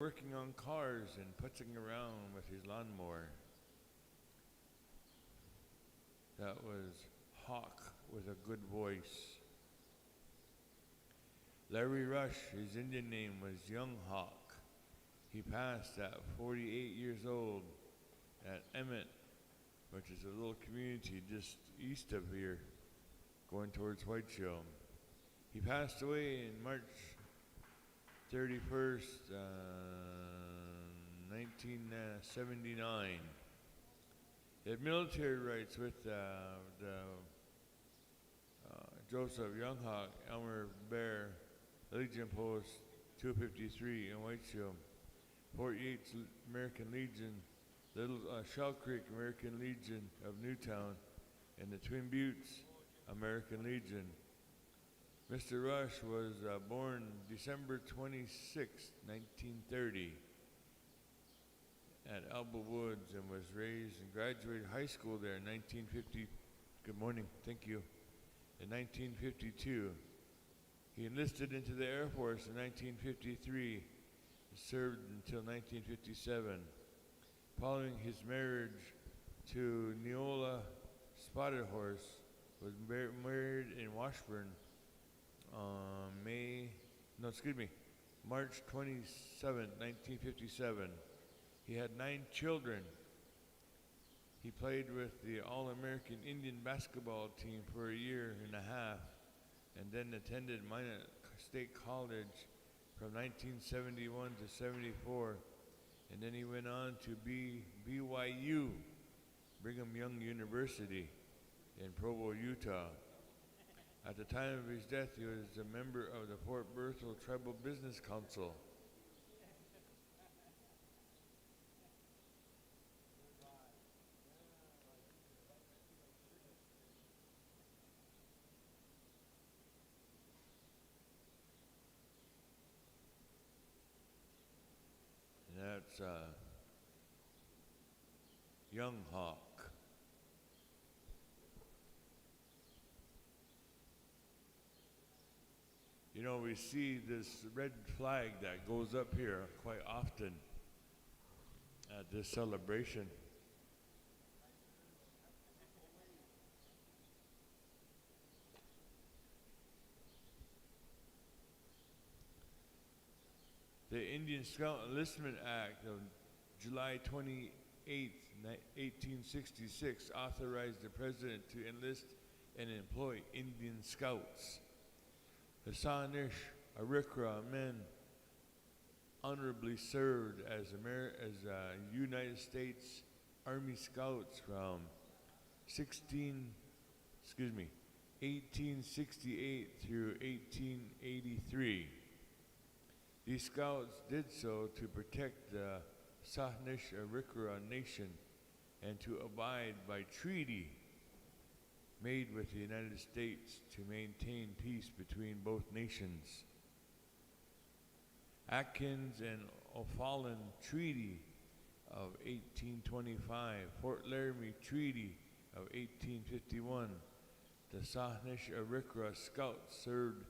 working on cars and putzing around with his lawnmower. That was Hawk with a good voice. Larry Rush, his Indian name was Young Hawk. He passed at 48 years old at Emmett, which is a little community just east of here, going towards Whiteshill. He passed away in March 31st, 1979. He had military rights with Joseph Younghawk, Elmer Bear, Legion Post 253 in Whiteshill, Fort Yates American Legion, Little Shell Creek American Legion of Newtown, and the Twin Buttes American Legion. Mr. Rush was born December 26, 1930 at Elba Woods and was raised and graduated high school there in 1950. Good morning, thank you. In 1952. He enlisted into the Air Force in 1953 and served until 1957. Following his marriage to Neola Spotted Horse, was married in Washburn on March 27, 1957. He had 9 children. He played with the All-American Indian basketball team for a year and a half, and then attended Minot State College from 1971 to 74, and then he went on to BYU, Brigham Young University in Provo, Utah. At the time of his death, he was a member of the Fort Berthold Tribal Business Council. And that's Young Hawk. You know, we see this red flag that goes up here quite often at this celebration. The Indian Scout Enlistment Act of July 28, 1866 authorized the president to enlist and employ Indian Scouts. The Sahnish Arikara men honorably served as United States Army Scouts from 1868 through 1883. These scouts did so to protect the Sahnish Arikara nation and to abide by treaty made with the United States to maintain peace between both nations. Atkins and O'Fallon Treaty of 1825, Fort Laramie Treaty of 1851. The Sahnish Arikara Scouts served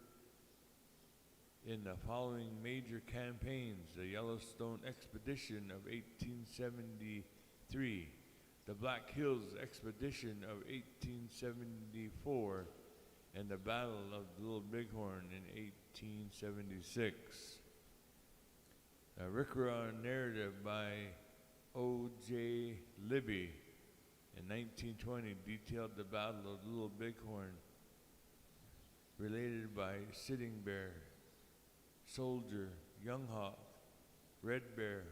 in the following major campaigns: the Yellowstone Expedition of 1873, the Black Hills Expedition of 1874, and the Battle of Little Bighorn in 1876. The Arikara narrative by O.J. Libby in 1920 detailed the Battle of Little Bighorn, related by Sitting Bear, Soldier, Young Hawk, Red Bear,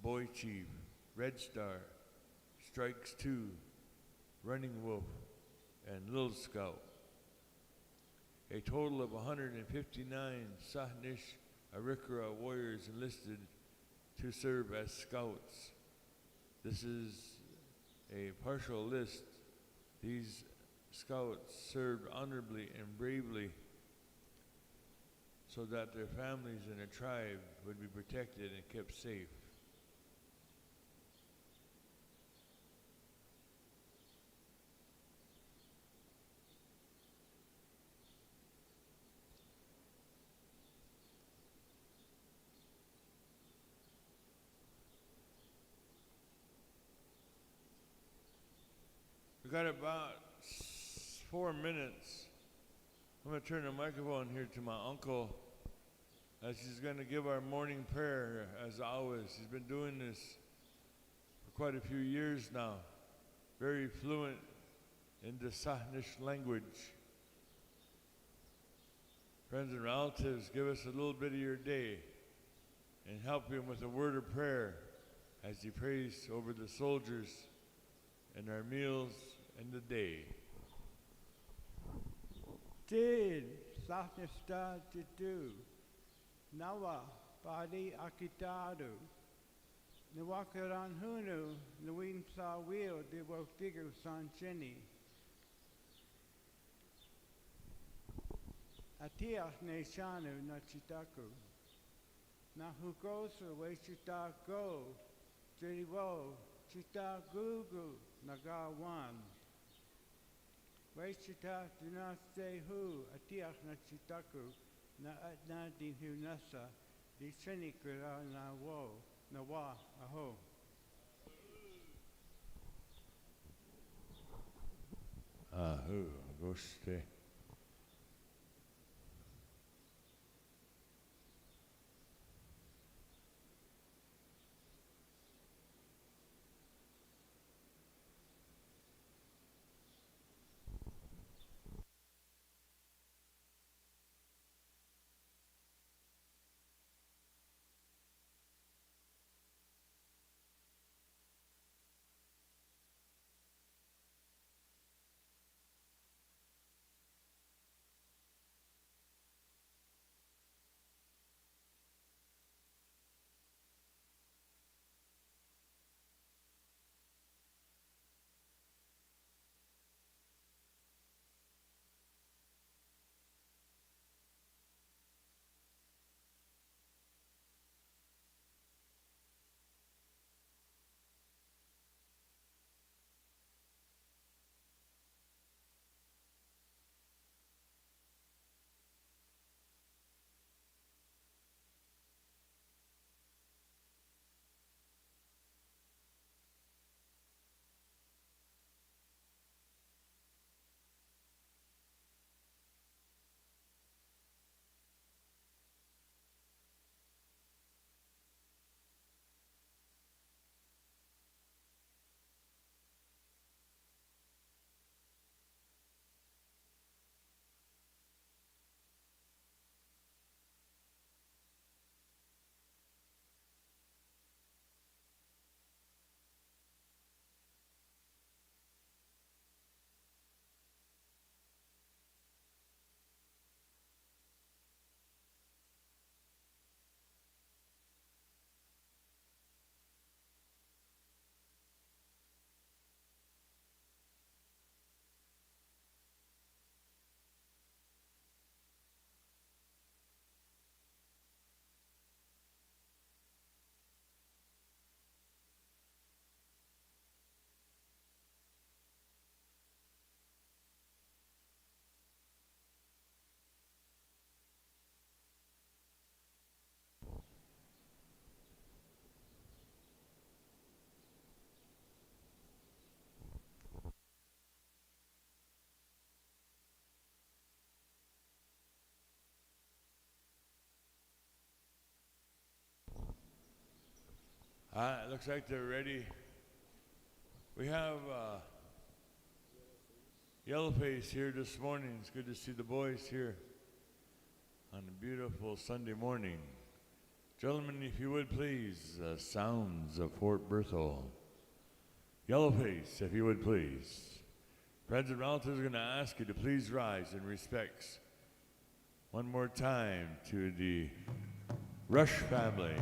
Boy Chief, Red Star, Strikes 2, Running Wolf, and Little Scout. A total of 159 Sahnish Arikara warriors enlisted to serve as scouts. This is a partial list. These scouts served honorably and bravely so that their families and their tribe would be protected and kept safe. We got about 4 minutes. I'm going to turn the microphone here to my uncle as he's going to give our morning prayer as always. He's been doing this for quite a few years now. Very fluent in the Sahnish language. Friends and relatives, give us a little bit of your day and help him with a word of prayer as he prays over the soldiers and our meals and the day. Tid Sahnishtad Tidu Nawa Badi Akitadu Nawakaran Hunu Nawin Sa Wheel de Wotigu San Cheni Atiach Neshanu Nachitaku Nahukosu Weshita Go Jiriwo Chita Gugu Nagawan Weshita Dinasehu Atiach Nachitaku Na Atna Dinhunasa Di Chenikura Na Wo Nawa Aho. Ahu, Goste. It looks like they're ready. We have Yellowface here this morning. It's good to see the boys here on a beautiful Sunday morning. Gentlemen, if you would please, sounds of Fort Berthold. Yellowface, if you would please. Friends and relatives are going to ask you to please rise in respects one more time to the Rush family.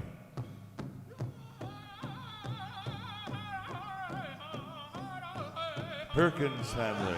Perkins family.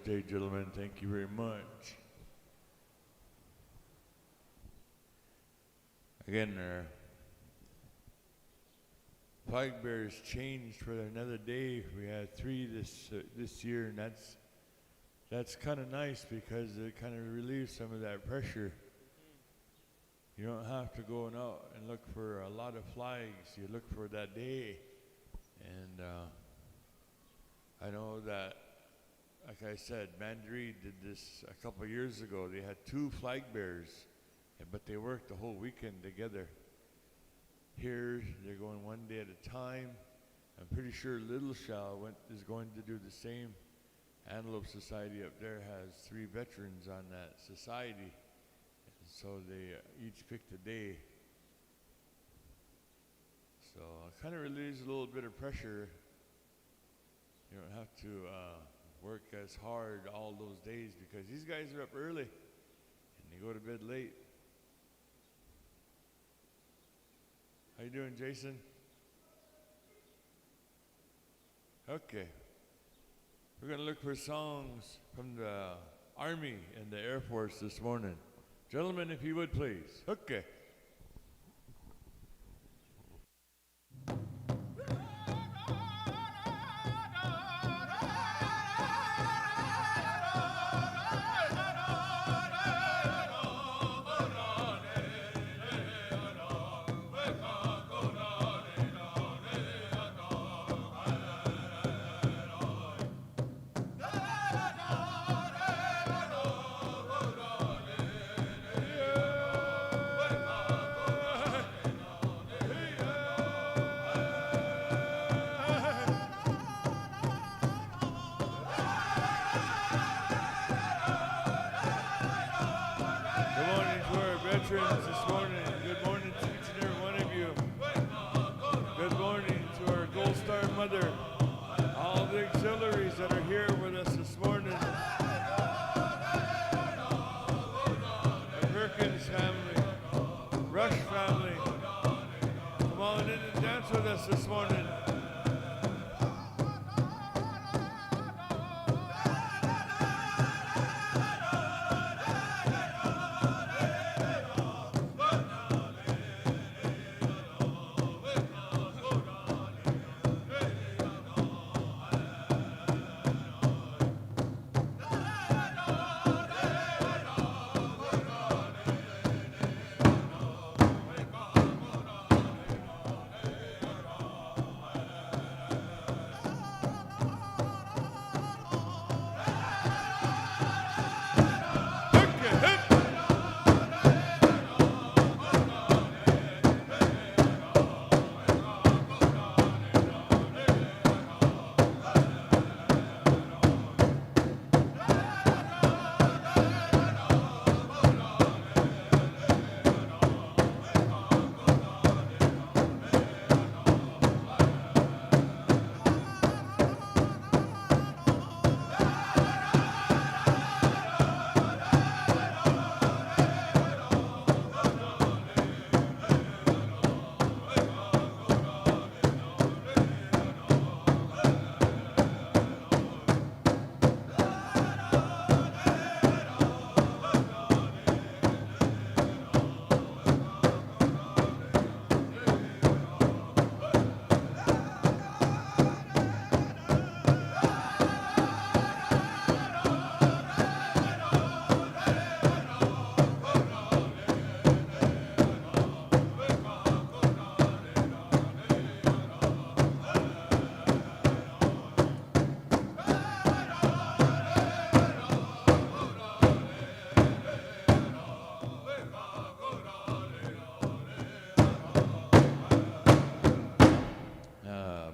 Day, gentlemen. Thank you very much. Again, our flag bearers changed for another day. We had 3 this year, and that's kind of nice because it kind of relieves some of that pressure. You don't have to go out and look for a lot of flags. You look for that day. And I know that, like I said, Mandaree did this a couple years ago. They had 2 flag bearers, but they worked the whole weekend together. Here, they're going one day at a time. I'm pretty sure Little Shell is going to do the same. Antelope Society up there has 3 veterans on that society. So they each picked a day. So it kind of relieves a little bit of pressure. You don't have to work as hard all those days because these guys are up early and they go to bed late. How you doing, Jason? Okay. We're going to look for songs from the Army and the Air Force this morning. Gentlemen, if you would please. Okay. This morning. Good morning to each and every one of you. Good morning to our Gold Star Mother, all the auxiliaries that are here with us this morning. The Perkins family, Rush family, come on in and dance with us this morning.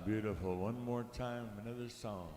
Beautiful. One more time, another song.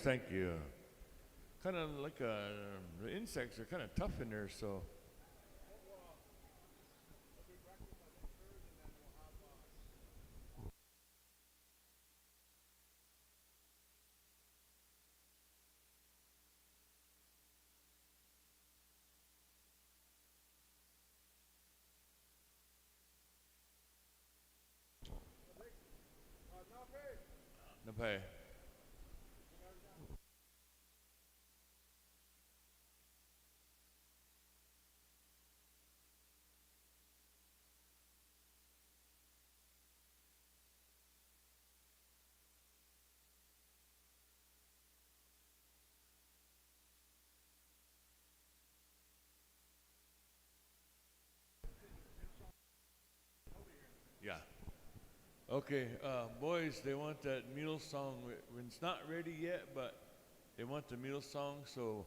thank you. Kind of like the insects are kind of tough in there, so. Nevaeh. Yeah. Okay, boys, they want that meal song. When it's not ready yet, but they want the meal song, so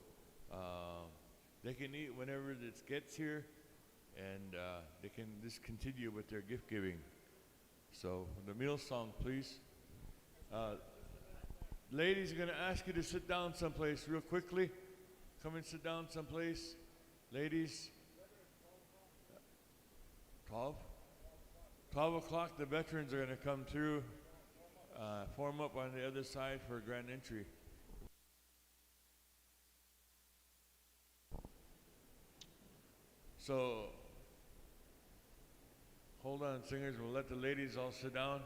they can eat whenever it gets here, and they can just continue with their gift giving. So the meal song, please. Ladies, are gonna ask you to sit down someplace real quickly. Come and sit down someplace. Ladies. 12? 12 o'clock, the veterans are gonna come through, form up on the other side for grand entry. So, hold on, singers, we'll let the ladies all sit down.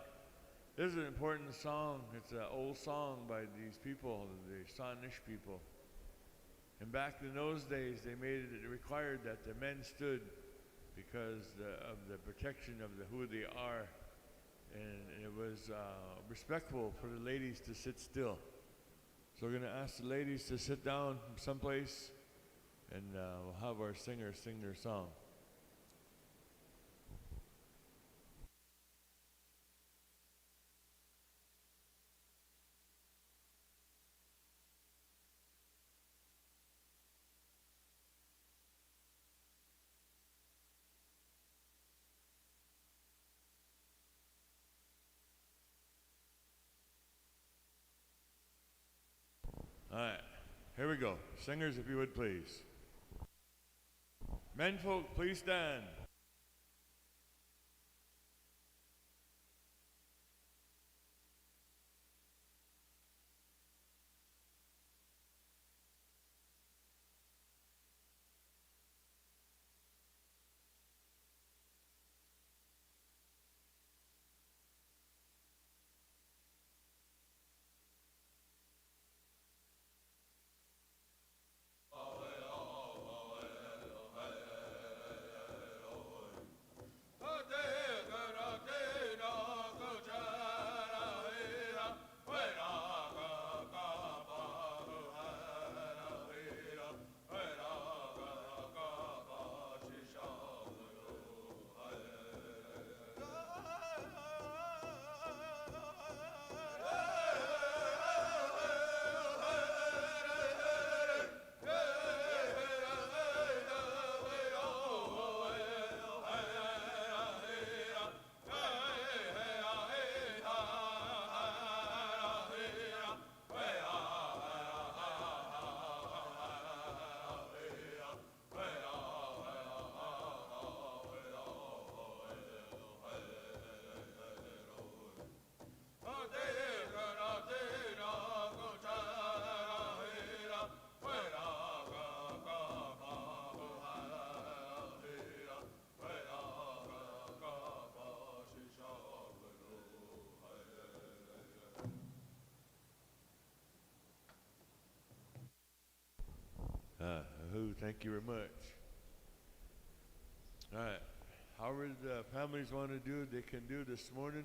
This is an important song. It's an old song by these people, the Sanish people. And back in those days, they made it required that the men stood because of the protection of who they are. And it was respectful for the ladies to sit still. So we're going to ask the ladies to sit down someplace, and we'll have our singers sing their song. All right, here we go. Singers, if you would please. Menfolk, please stand. Thank you very much. All right, however the families want to do, they can do this morning.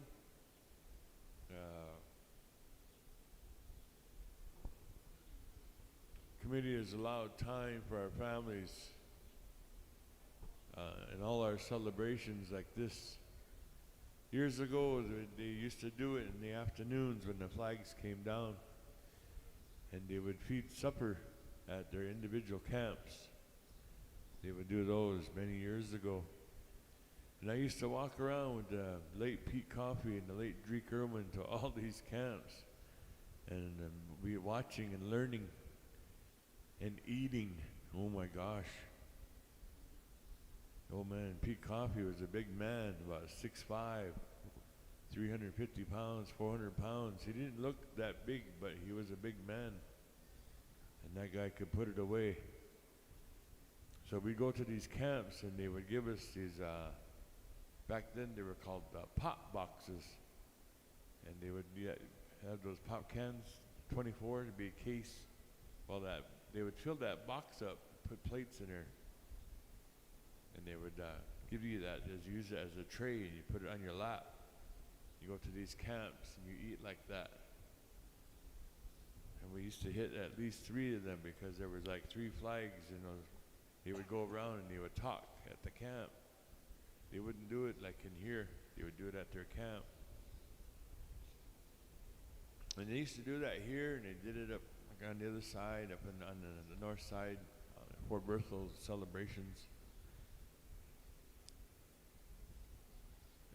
Committee has allowed time for our families in all our celebrations like this. Years ago, they used to do it in the afternoons when the flags came down, and they would feed supper at their individual camps. They would do those many years ago. And I used to walk around with the late Pete Coffey and the late Dreek Erwin to all these camps. and we watching and learning and eating. Oh my gosh. Oh man, Pete Coffey was a big man, about 6'5", 350 pounds, 400 pounds. He didn't look that big, but he was a big man. And that guy could put it away. So we'd go to these camps and they would give us these, back then they were called pop boxes. And they would have those pop cans, 24 to be a case. Well, they would fill that box up, put plates in there. And they would give you that, use it as a tray and you put it on your lap. You go to these camps and you eat like that. And we used to hit at least 3 of them because there was like 3 flags, you know. They would go around and they would talk at the camp. They wouldn't do it like in here. They would do it at their camp. And they used to do that here, and they did it up like on the other side, up on the north side, for Berthel's celebrations.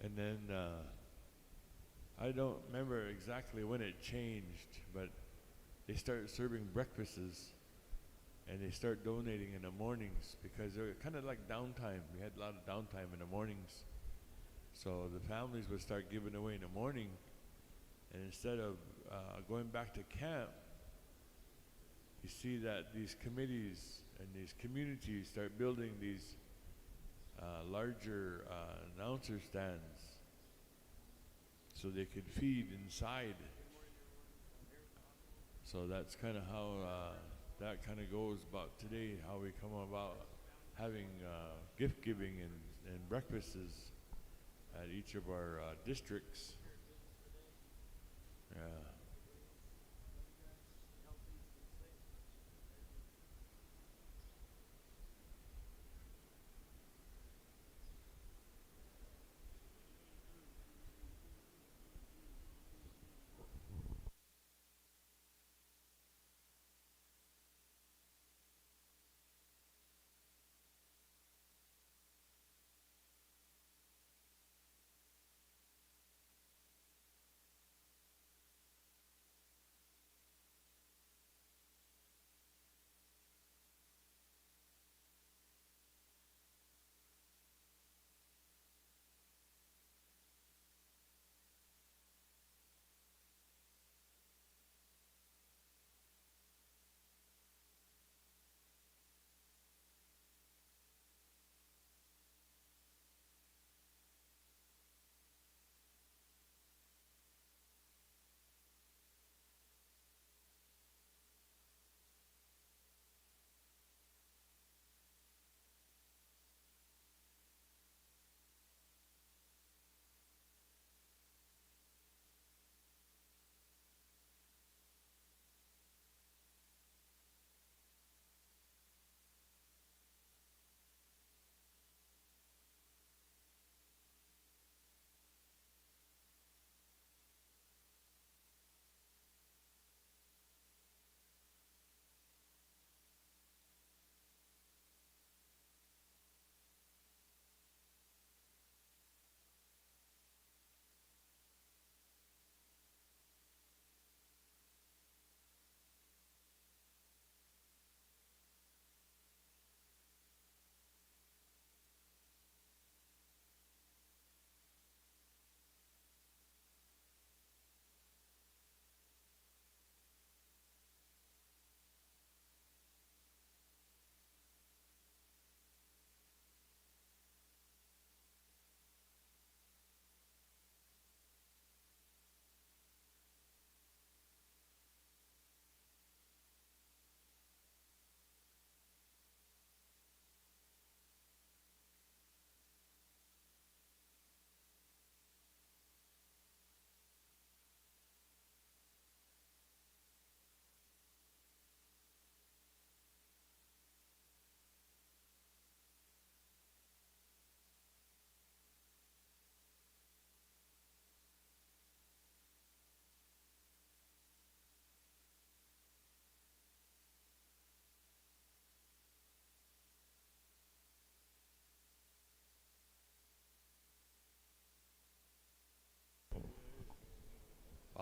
And then I don't remember exactly when it changed, but they started serving breakfasts, and they start donating in the mornings because they were kind of like downtime. We had a lot of downtime in the mornings. So the families would start giving away in the morning, and instead of going back to camp, you see that these committees and these communities start building these larger announcer stands so they could feed inside. So that's kind of how that kind of goes about today, how we come about having gift giving and breakfasts at each of our districts. Yeah.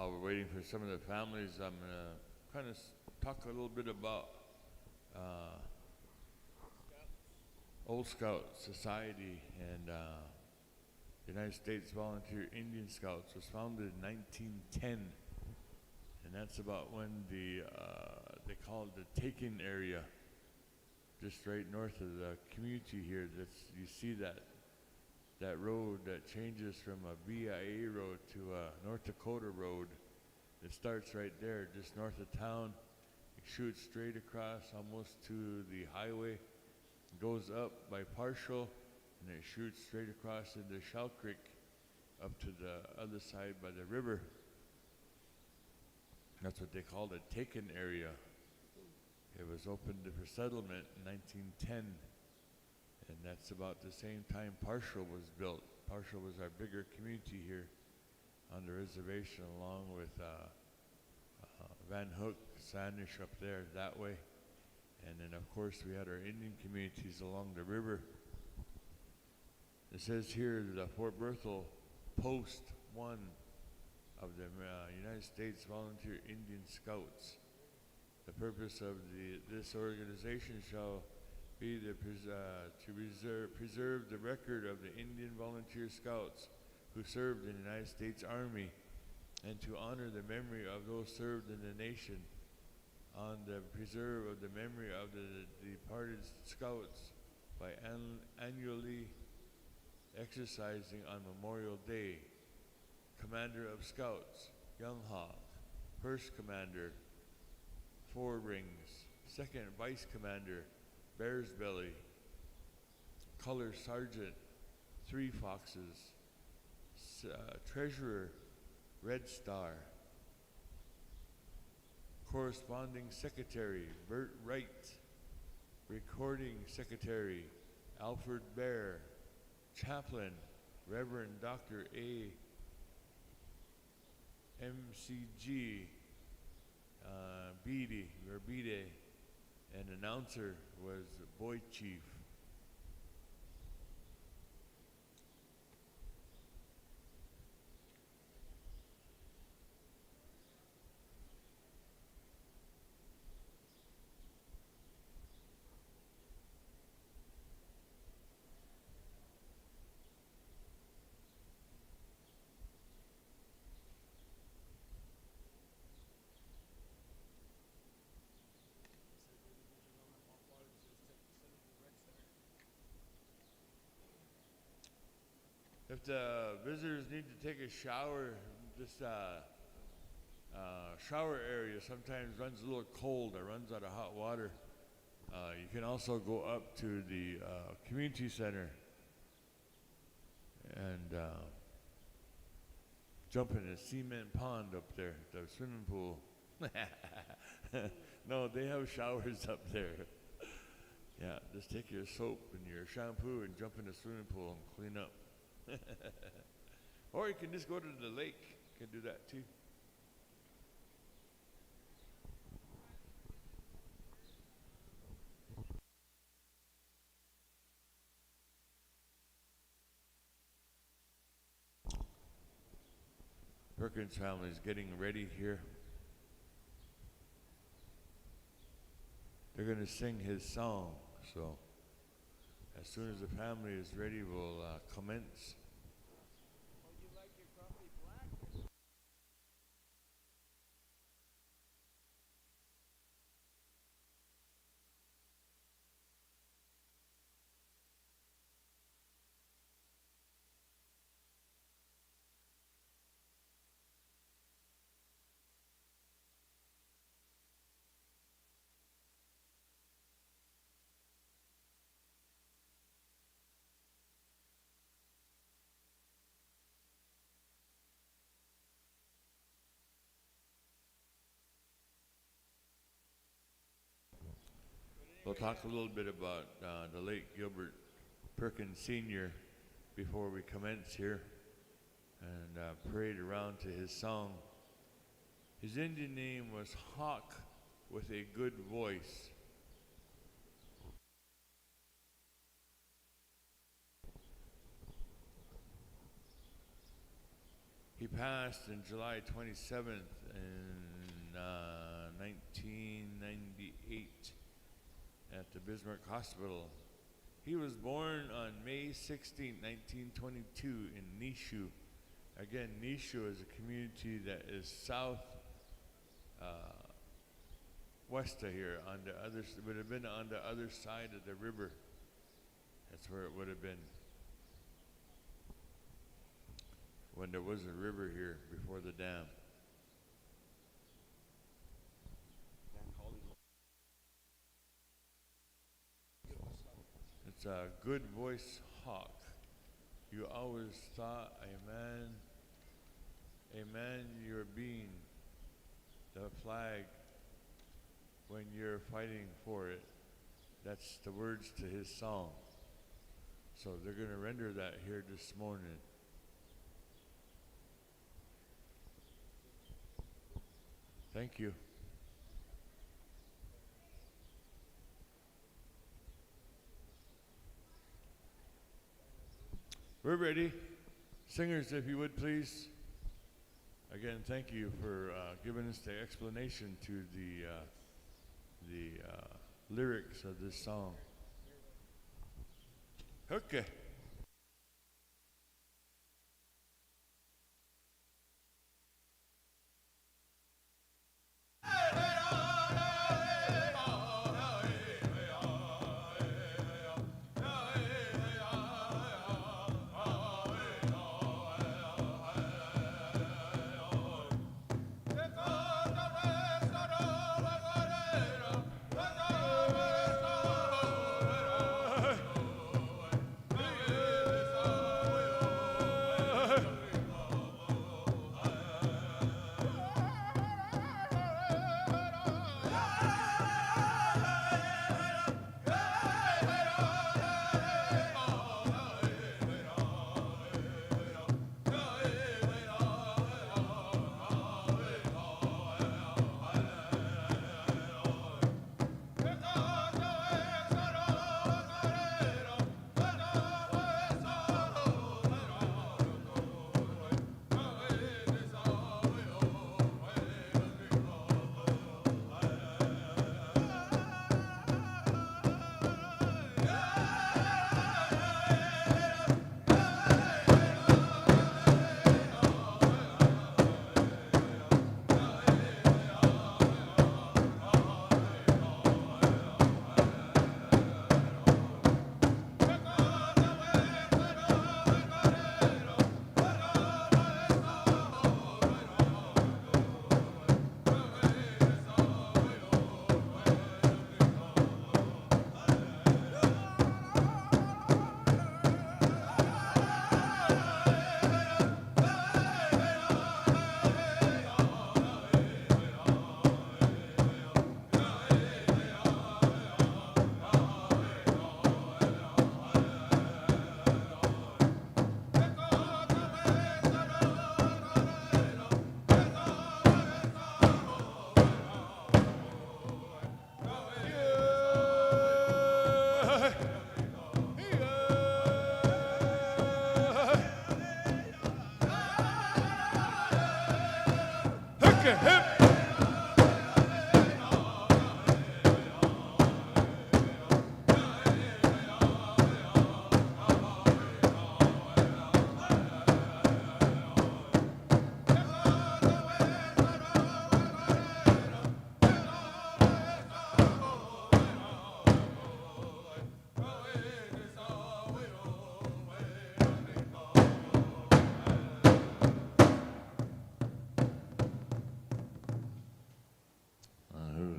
while we're waiting for some of the families, I'm going to kind of talk a little bit about Old Scout Society. And the United States Volunteer Indian Scouts was founded in 1910. And that's about when they call it the Taken area, just right north of the community here. You see that road that changes from a BIA road to a North Dakota road. It starts right there, just north of town. It shoots straight across almost to the highway, goes up by Partial, and it shoots straight across into Shell Creek up to the other side by the river. That's what they called the Taken area. It was opened for settlement in 1910, and that's about the same time Partial was built. Partial was our bigger community here on the reservation, along with Van Hook, Sanish up there that way. And then of course we had our Indian communities along the river. It says here the Fort Berthold Post 1 of the United States Volunteer Indian Scouts. The purpose of this organization shall be to preserve the record of the Indian Volunteer Scouts who served in the United States Army, and to honor the memory of those served in the nation, on the preserve of the memory of the departed scouts by annually exercising on Memorial Day. Commander of Scouts, Young Hawk. First Commander, 4 Rings. Second Vice Commander, Bear's Belly. Color Sergeant, 3 Foxes. Treasurer, Red Star. Corresponding Secretary, Bert Wright. Recording Secretary, Alfred Bear. Chaplain, Reverend Dr. A. MCG, Beatty, and announcer was Boy Chief. If the visitors need to take a shower, this shower area sometimes runs a little cold. It runs out of hot water. You can also go up to the community center and jump in a cement pond up there, the swimming pool. No, they have showers up there. Yeah, just take your soap and your shampoo and jump in the swimming pool and clean up. Or you can just go to the lake. You can do that too. Perkins family is getting ready here. They're going to sing his song, so as soon as the family is ready, we'll commence. Oh, you like your coffee black? We'll talk a little bit about the late Gilbert Perkins Sr. before we commence here and parade around to his song. His Indian name was Hawk with a Good Voice. He passed in July 27th in 1998 at the Bismarck Hospital. He was born on May 16, 1922 in Nishu. Again, Nishu is a community that is south west of here. On the other, it would have been on the other side of the river. That's where it would have been when there was a river here before the dam. It's a good voice hawk. You always thought a man you're being the flag when you're fighting for it. That's the words to his song. So they're going to render that here this morning. Thank you. We're ready. Singers, if you would please. Again, thank you for giving us the explanation to the lyrics of this song. Okay.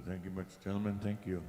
Thank you much, gentlemen. Thank you.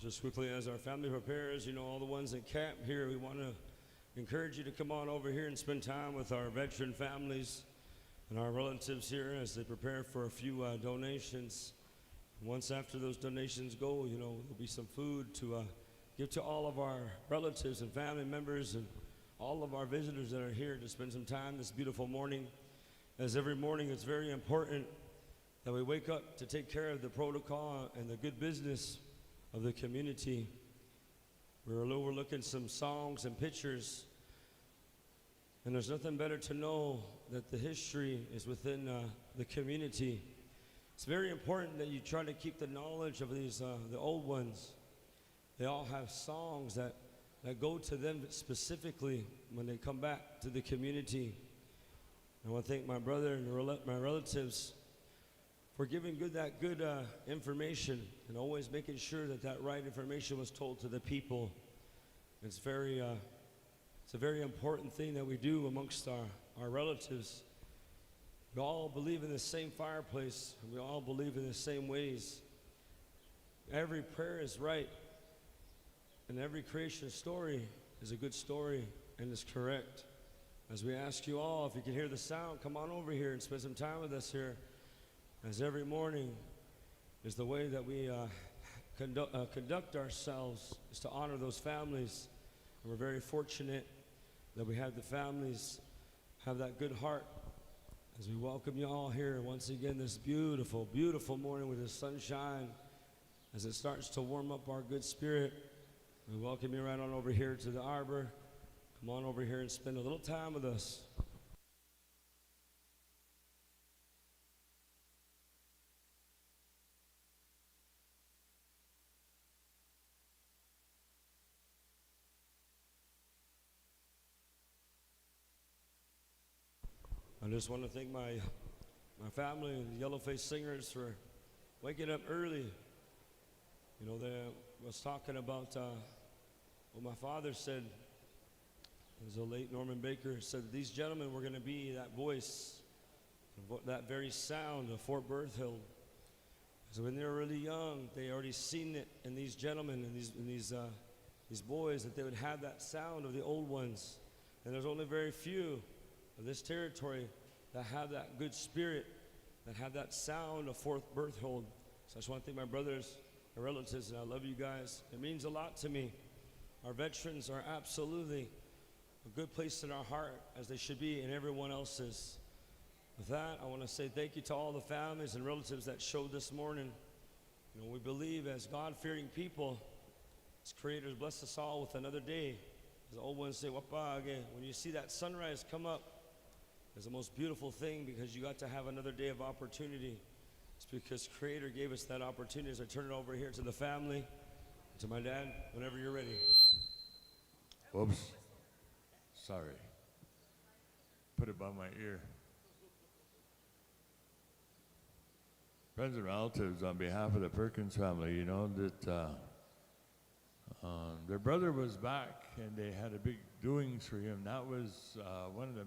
Just quickly, as our family prepares, all the ones in camp here, we want to encourage you to come on over here and spend time with our veteran families and our relatives here as they prepare for a few donations. Once after those donations go, there'll be some food to give to all of our relatives and family members and all of our visitors that are here to spend some time this beautiful morning. As every morning, it's very important that we wake up to take care of the protocol and the good business of the community. We're overlooking some songs and pictures, and there's nothing better to know that the history is within the community. It's very important that you try to keep the knowledge of these, the old ones. They all have songs that go to them specifically when they come back to the community. I want to thank my brother and my relatives for giving that good information and always making sure that right information was told to the people. It's a very important thing that we do amongst our relatives. We all believe in the same fireplace. We all believe in the same ways. Every prayer is right, and every creation story is a good story and is correct. As we ask you all, if you can hear the sound, come on over here and spend some time with us here. As every morning is the way that we conduct ourselves, is to honor those families. And we're very fortunate that we have the families have that good heart. As we welcome you all here once again this beautiful, beautiful morning with the sunshine, as it starts to warm up our good spirit, we welcome you right on over here to the arbor. Come on over here and spend a little time with us. I just want to thank my family and the Yellowface Singers for waking up early. They was talking about what my father said. It was the late Norman Baker said these gentlemen were going to be that voice, that very sound of Fort Berthild. So when they were really young, they already seen it in these gentlemen and these boys, that they would have that sound of the old ones. And there's only very few of this territory that have that good spirit, that have that sound of Fort Berthild. So I just want to thank my brothers and relatives, and I love you guys. It means a lot to me. Our veterans are absolutely a good place in our heart, as they should be in everyone else's. With that, I want to say thank you to all the families and relatives that showed this morning. We believe as God-fearing people, as creators, bless us all with another day. As the old ones say, Wapa again. When you see that sunrise come up, it's the most beautiful thing, because you got to have another day of opportunity. It's because Creator gave us that opportunity. As I turn it over here to the family, to my dad, whenever you're ready. Whoops. Sorry. Put it by my ear. Friends and relatives, on behalf of the Perkins family, that their brother was back, and they had a big doings for him. That was one of the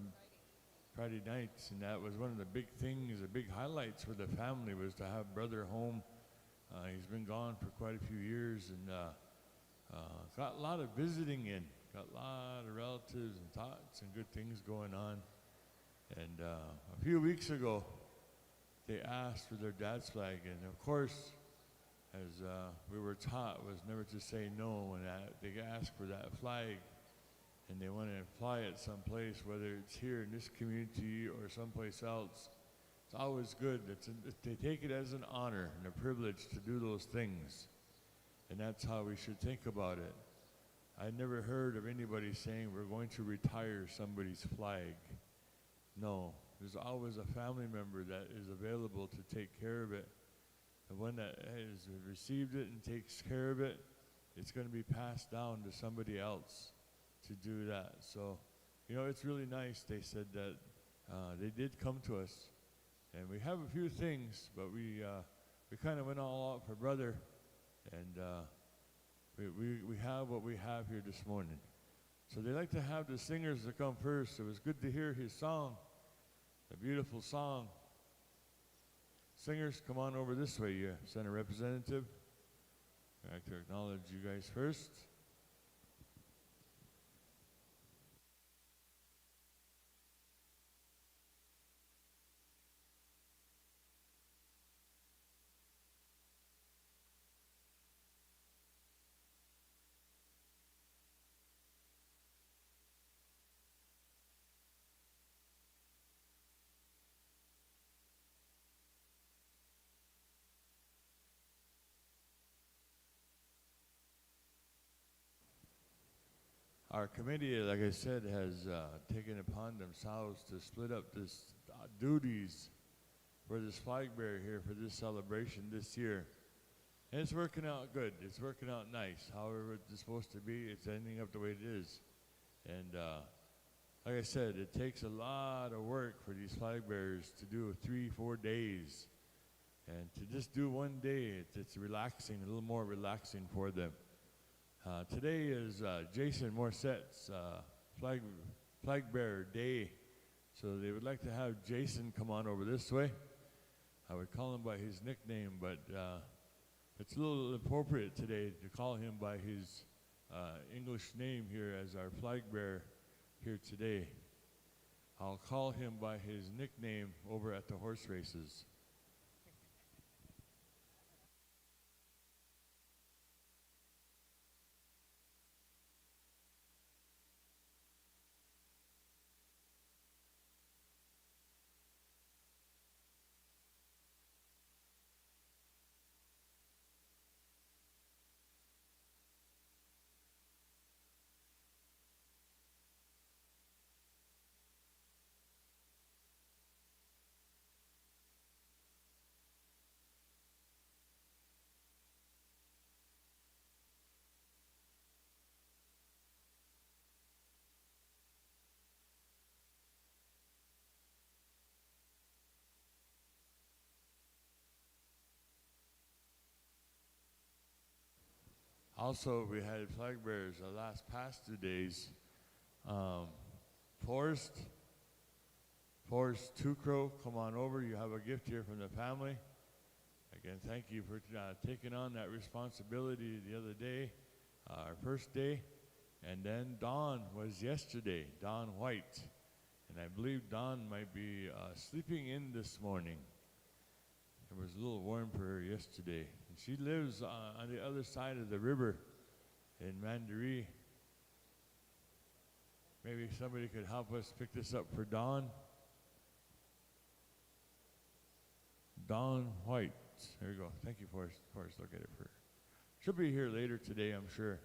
Friday nights, and that was one of the big things, the big highlights for the family, was to have brother home. He's been gone for quite a few years, and got a lot of visiting in, got a lot of relatives and thoughts and good things going on. And a few weeks ago, they asked for their dad's flag, and of course, as we were taught, was never to say no when they asked for that flag, and they want to fly it someplace, whether it's here in this community or someplace else. It's always good. They take it as an honor and a privilege to do those things, and that's how we should think about it. I never heard of anybody saying we're going to retire somebody's flag. No, there's always a family member that is available to take care of it. The one that has received it and takes care of it, it's going to be passed down to somebody else to do that. So, it's really nice. They said that they did come to us, and we have a few things, but we kind of went all out for brother, and we have what we have here this morning. So they like to have the singers to come first. It was good to hear his song, a beautiful song. Singers, come on over this way, you Senate Representative. I'd like to acknowledge you guys first. Our committee, like I said, has taken upon themselves to split up this duties for this flag bearer here for this celebration this year. And it's working out good. It's working out nice. However it's supposed to be, it's ending up the way it is. And like I said, it takes a lot of work for these flag bearers to do 3-4 days. And to just do one day, it's relaxing, a little more relaxing for them. Today is Jasten Morsette's flag bearer day. So they would like to have Jasten come on over this way. I would call him by his nickname, but it's a little appropriate today to call him by his English name here as our flag bearer here today. I'll call him by his nickname over at the horse races. Also, we had flag bearers the past 2 days. Forrest Two-Crow, come on over. You have a gift here from the family. Again, thank you for taking on that responsibility the other day, our first day. And then Dawn was yesterday, Dawn White. And I believe Dawn might be sleeping in this morning. It was a little warm for her yesterday. And she lives on the other side of the river in Mandaree. Maybe somebody could help us pick this up for Dawn. Dawn White. There you go. Thank you, Forrest. Forrest, look at it for her. She'll be here later today, I'm sure.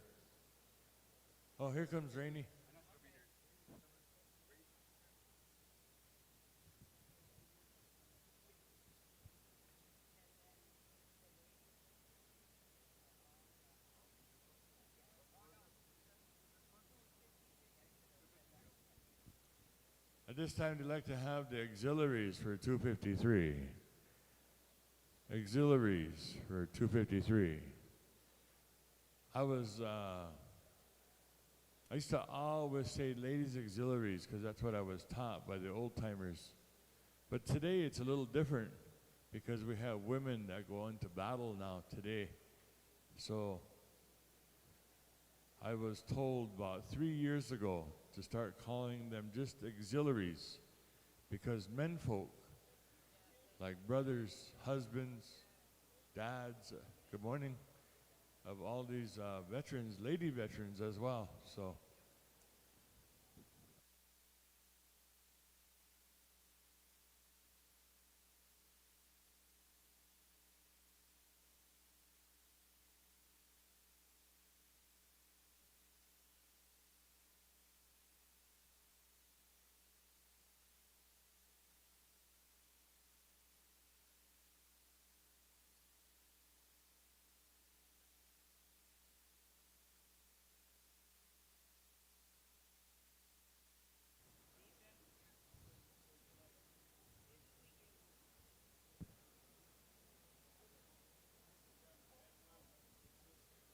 Oh, here comes Rainey. At this time, we'd like to have the auxiliaries for 253. Auxiliaries for 253. I used to always say ladies auxiliaries because that's what I was taught by the old timers. But today it's a little different because we have women that go into battle now today. So I was told about 3 years ago to start calling them just auxiliaries because menfolk, like brothers, husbands, dads, good morning, of all these veterans, lady veterans as well. So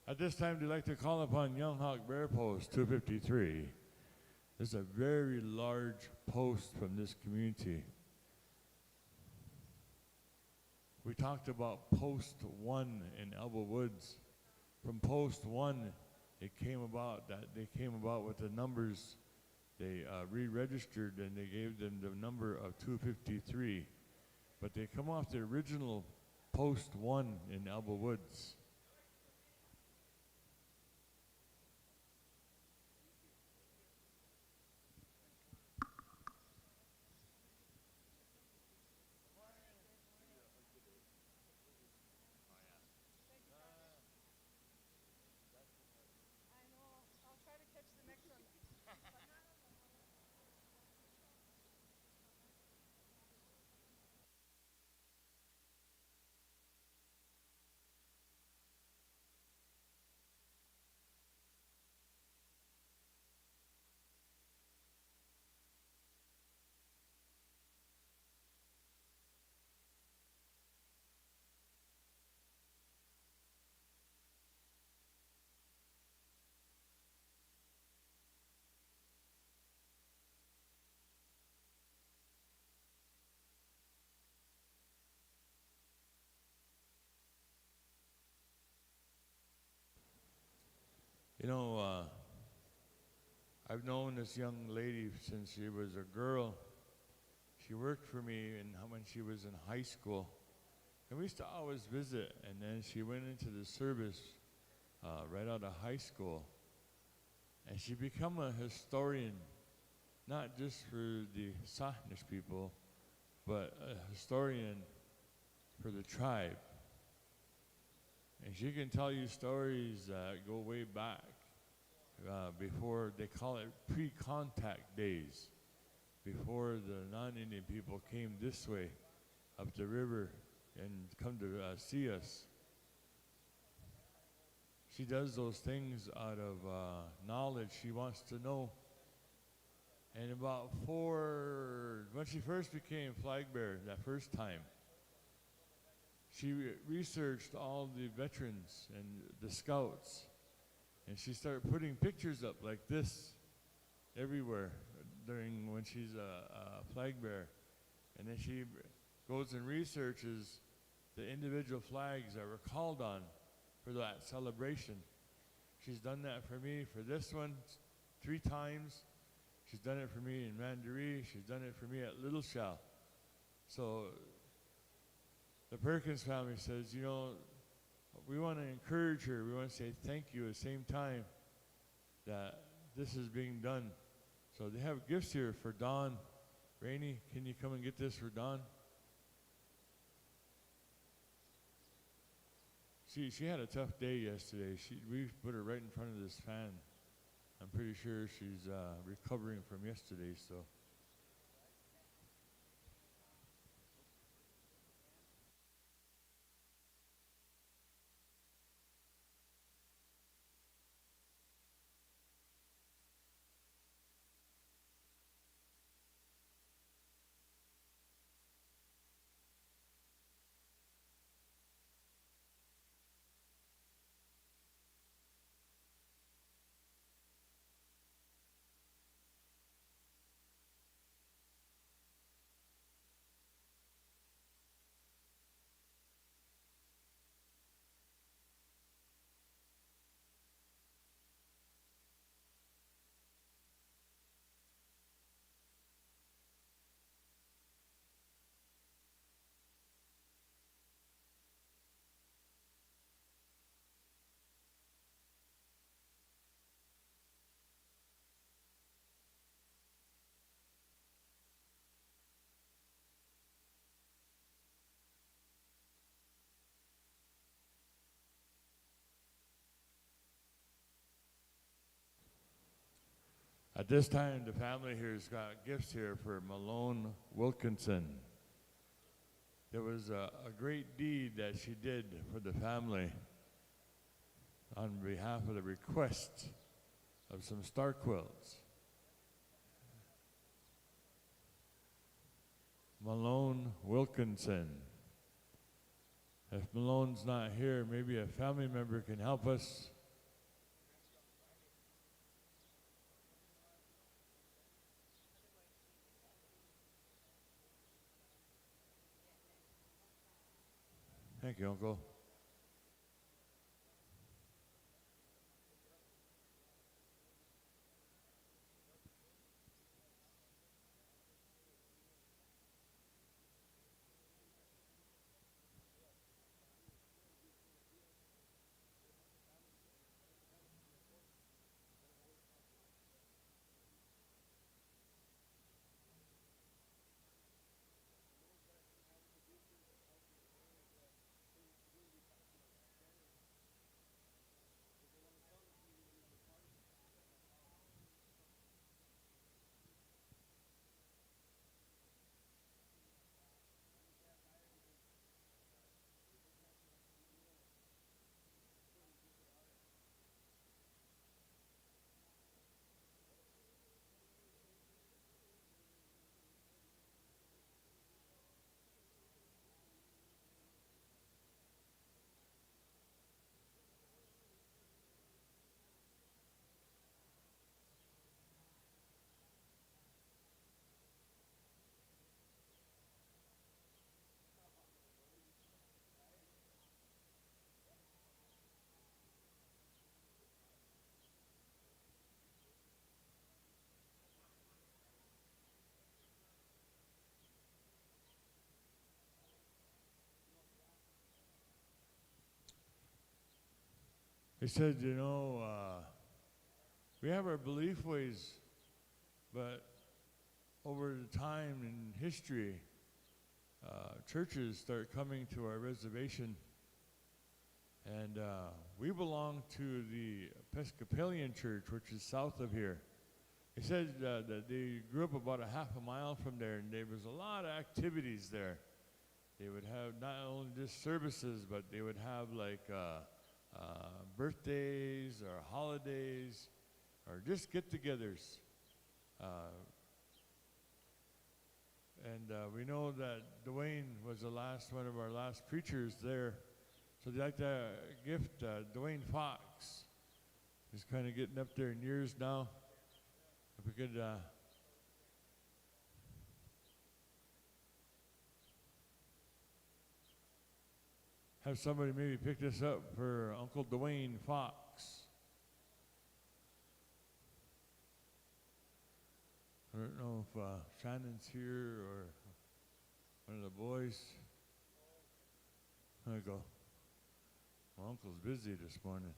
at this time, we'd like to call upon Young Hawk Bear Post 253. This is a very large post from this community. We talked about Post 1 in Elbow Woods, from post 1, it came about that they came about with the numbers. They re-registered and they gave them the number of 253. But they come off the original post 1 in Elbow Woods. I know. I'll try to catch the next one. You know, I've known this young lady since she was a girl. She worked for me when she was in high school. And we used to always visit. And then she went into the service right out of high school. And she became a historian, not just for the Sahnish people, but a historian for the tribe. And she can tell you stories that go way back, before, they call it pre-contact days, before the non-Indian people came this way, up the river, and come to see us. She does those things out of knowledge. She wants to know. And when she first became flag bearer, that first time, she researched all the veterans and the scouts, and she started putting pictures up like this everywhere when she's a flag bearer. And then she goes and researches the individual flags that were called on for that celebration. She's done that for me for this one 3 times. She's done it for me in Mandaree. She's done it for me at Little Shell. So the Perkins family says, you know, we want to encourage her. We want to say thank you at the same time that this is being done. So they have gifts here for Dawn. Rainey, can you come and get this for Dawn? She had a tough day yesterday. We put her right in front of this fan. I'm pretty sure she's recovering from yesterday, so. At this time, the family here has got gifts here for Malone Wilkinson. There was a great deed that she did for the family on behalf of the request of some star quilts. Malone Wilkinson. If Malone's not here, maybe a family member can help us. Thank you, Uncle. He said, we have our belief ways, but over the time in history, churches start coming to our reservation, and we belong to the Episcopalian Church, which is south of here. He said that they grew up about a half a mile from there, and there was a lot of activities there. They would have not only just services, but they would have like birthdays or holidays or just get-togethers. And we know that Dwayne was one of our last preachers there. So they'd like to gift Nevaeh Fox. He's kind of getting up there in years now. If we could have somebody maybe pick this up for Uncle Nevaeh Fox. I don't know if Shannon's here or one of the boys. There we go. My uncle's busy this morning.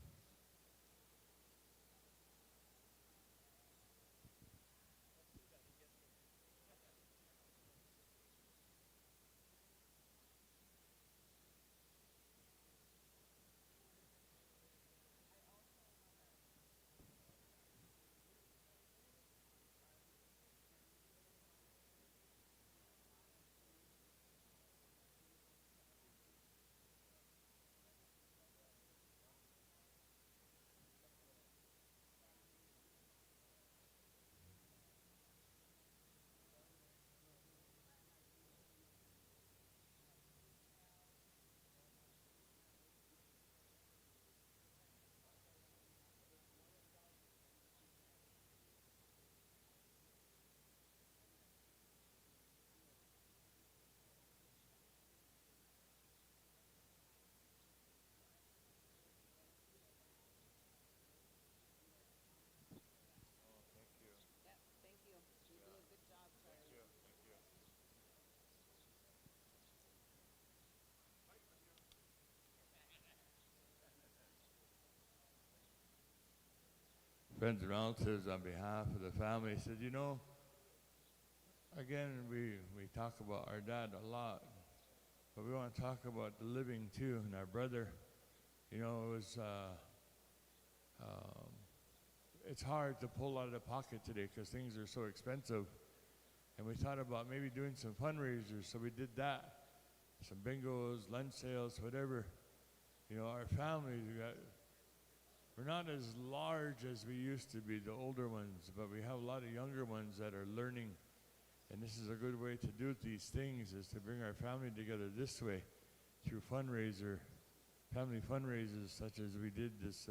Thank you. You do a good job, Tyra. Friends and relatives, on behalf of the family, said, again, we talk about our dad a lot, but we want to talk about the living too, and our brother. It was, it's hard to pull out of the pocket today because things are so expensive. And we thought about maybe doing some fundraisers, so we did that. Some bingos, lunch sales, whatever. Our families, we're not as large as we used to be, the older ones, but we have a lot of younger ones that are learning. And this is a good way to do these things, is to bring our family together this way through family fundraisers, such as we did this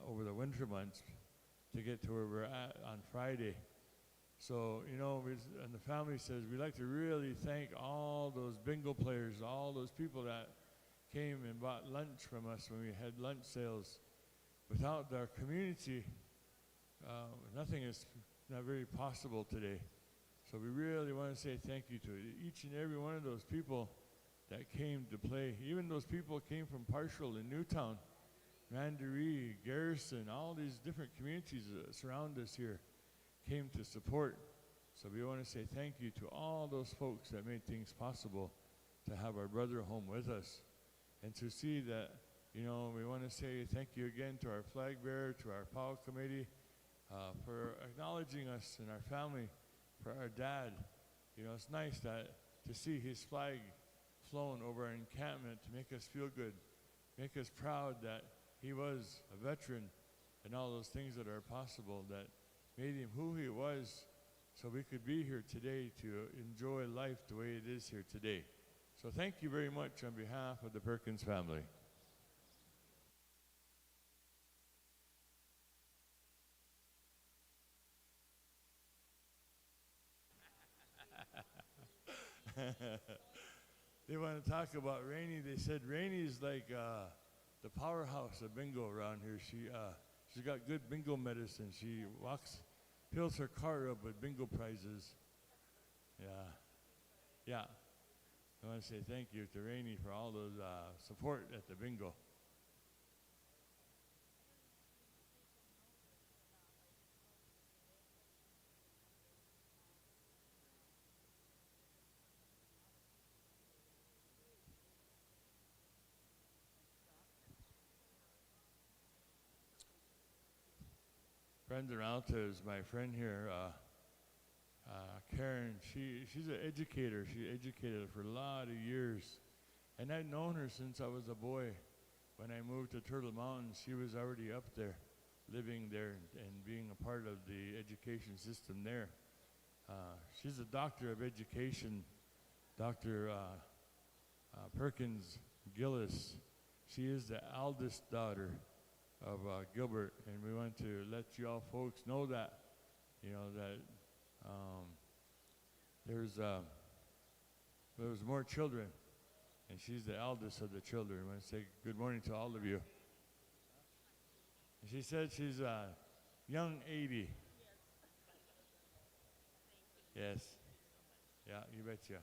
over the winter months to get to where we're at on Friday. So, and the family says, we'd like to really thank all those bingo players, all those people that came and bought lunch from us when we had lunch sales. Without our community, nothing is not very possible today. So we really want to say thank you to each and every one of those people that came to play. Even those people came from Partial in Newtown, Mandaree, Garrison, all these different communities that surround us here came to support. So we want to say thank you to all those folks that made things possible to have our brother home with us. And to see that, we want to say thank you again to our flag bearer, to our POW committee, for acknowledging us and our family, for our dad. It's nice to see his flag flown over our encampment to make us feel good, make us proud that he was a veteran and all those things that are possible that made him who he was, so we could be here today to enjoy life the way it is here today. So thank you very much on behalf of the Perkins family. They want to talk about Rainey. They said Rainey's like the powerhouse of bingo around here. She's got good bingo medicine. She fills her car up with bingo prizes. Yeah. I want to say thank you to Rainey for all those support at the bingo. friends and relatives, my friend here, Karen, she's an educator. She educated for a lot of years. And I'd known her since I was a boy. When I moved to Turtle Mountains, she was already up there, living there and being a part of the education system there. She's a doctor of education, Dr. Perkins Gillis. She is the eldest daughter of Gilbert, and we want to let you all folks know that, that there's more children, and she's the eldest of the children. I want to say good morning to all of you. She said she's young 80. Yes. Yeah, you betcha.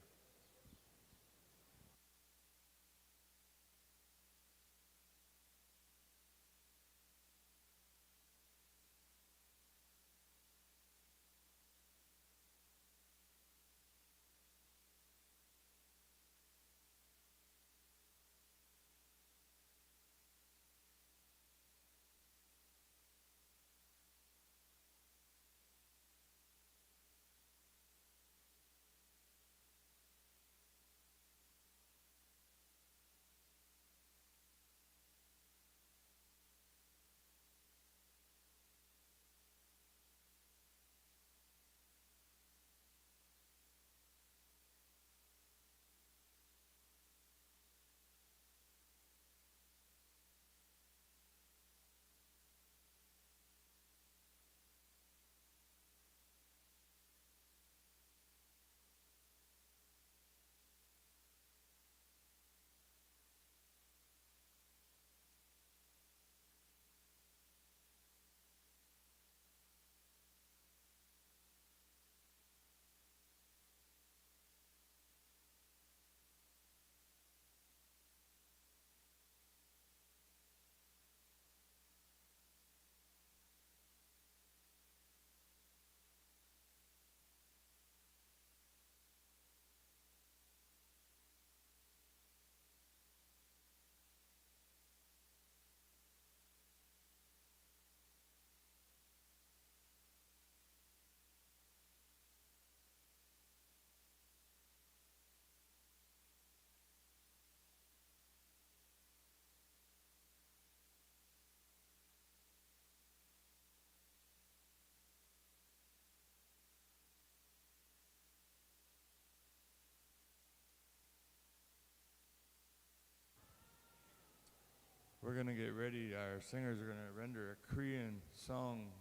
We're going to get ready. Our singers are going to render a Korean song.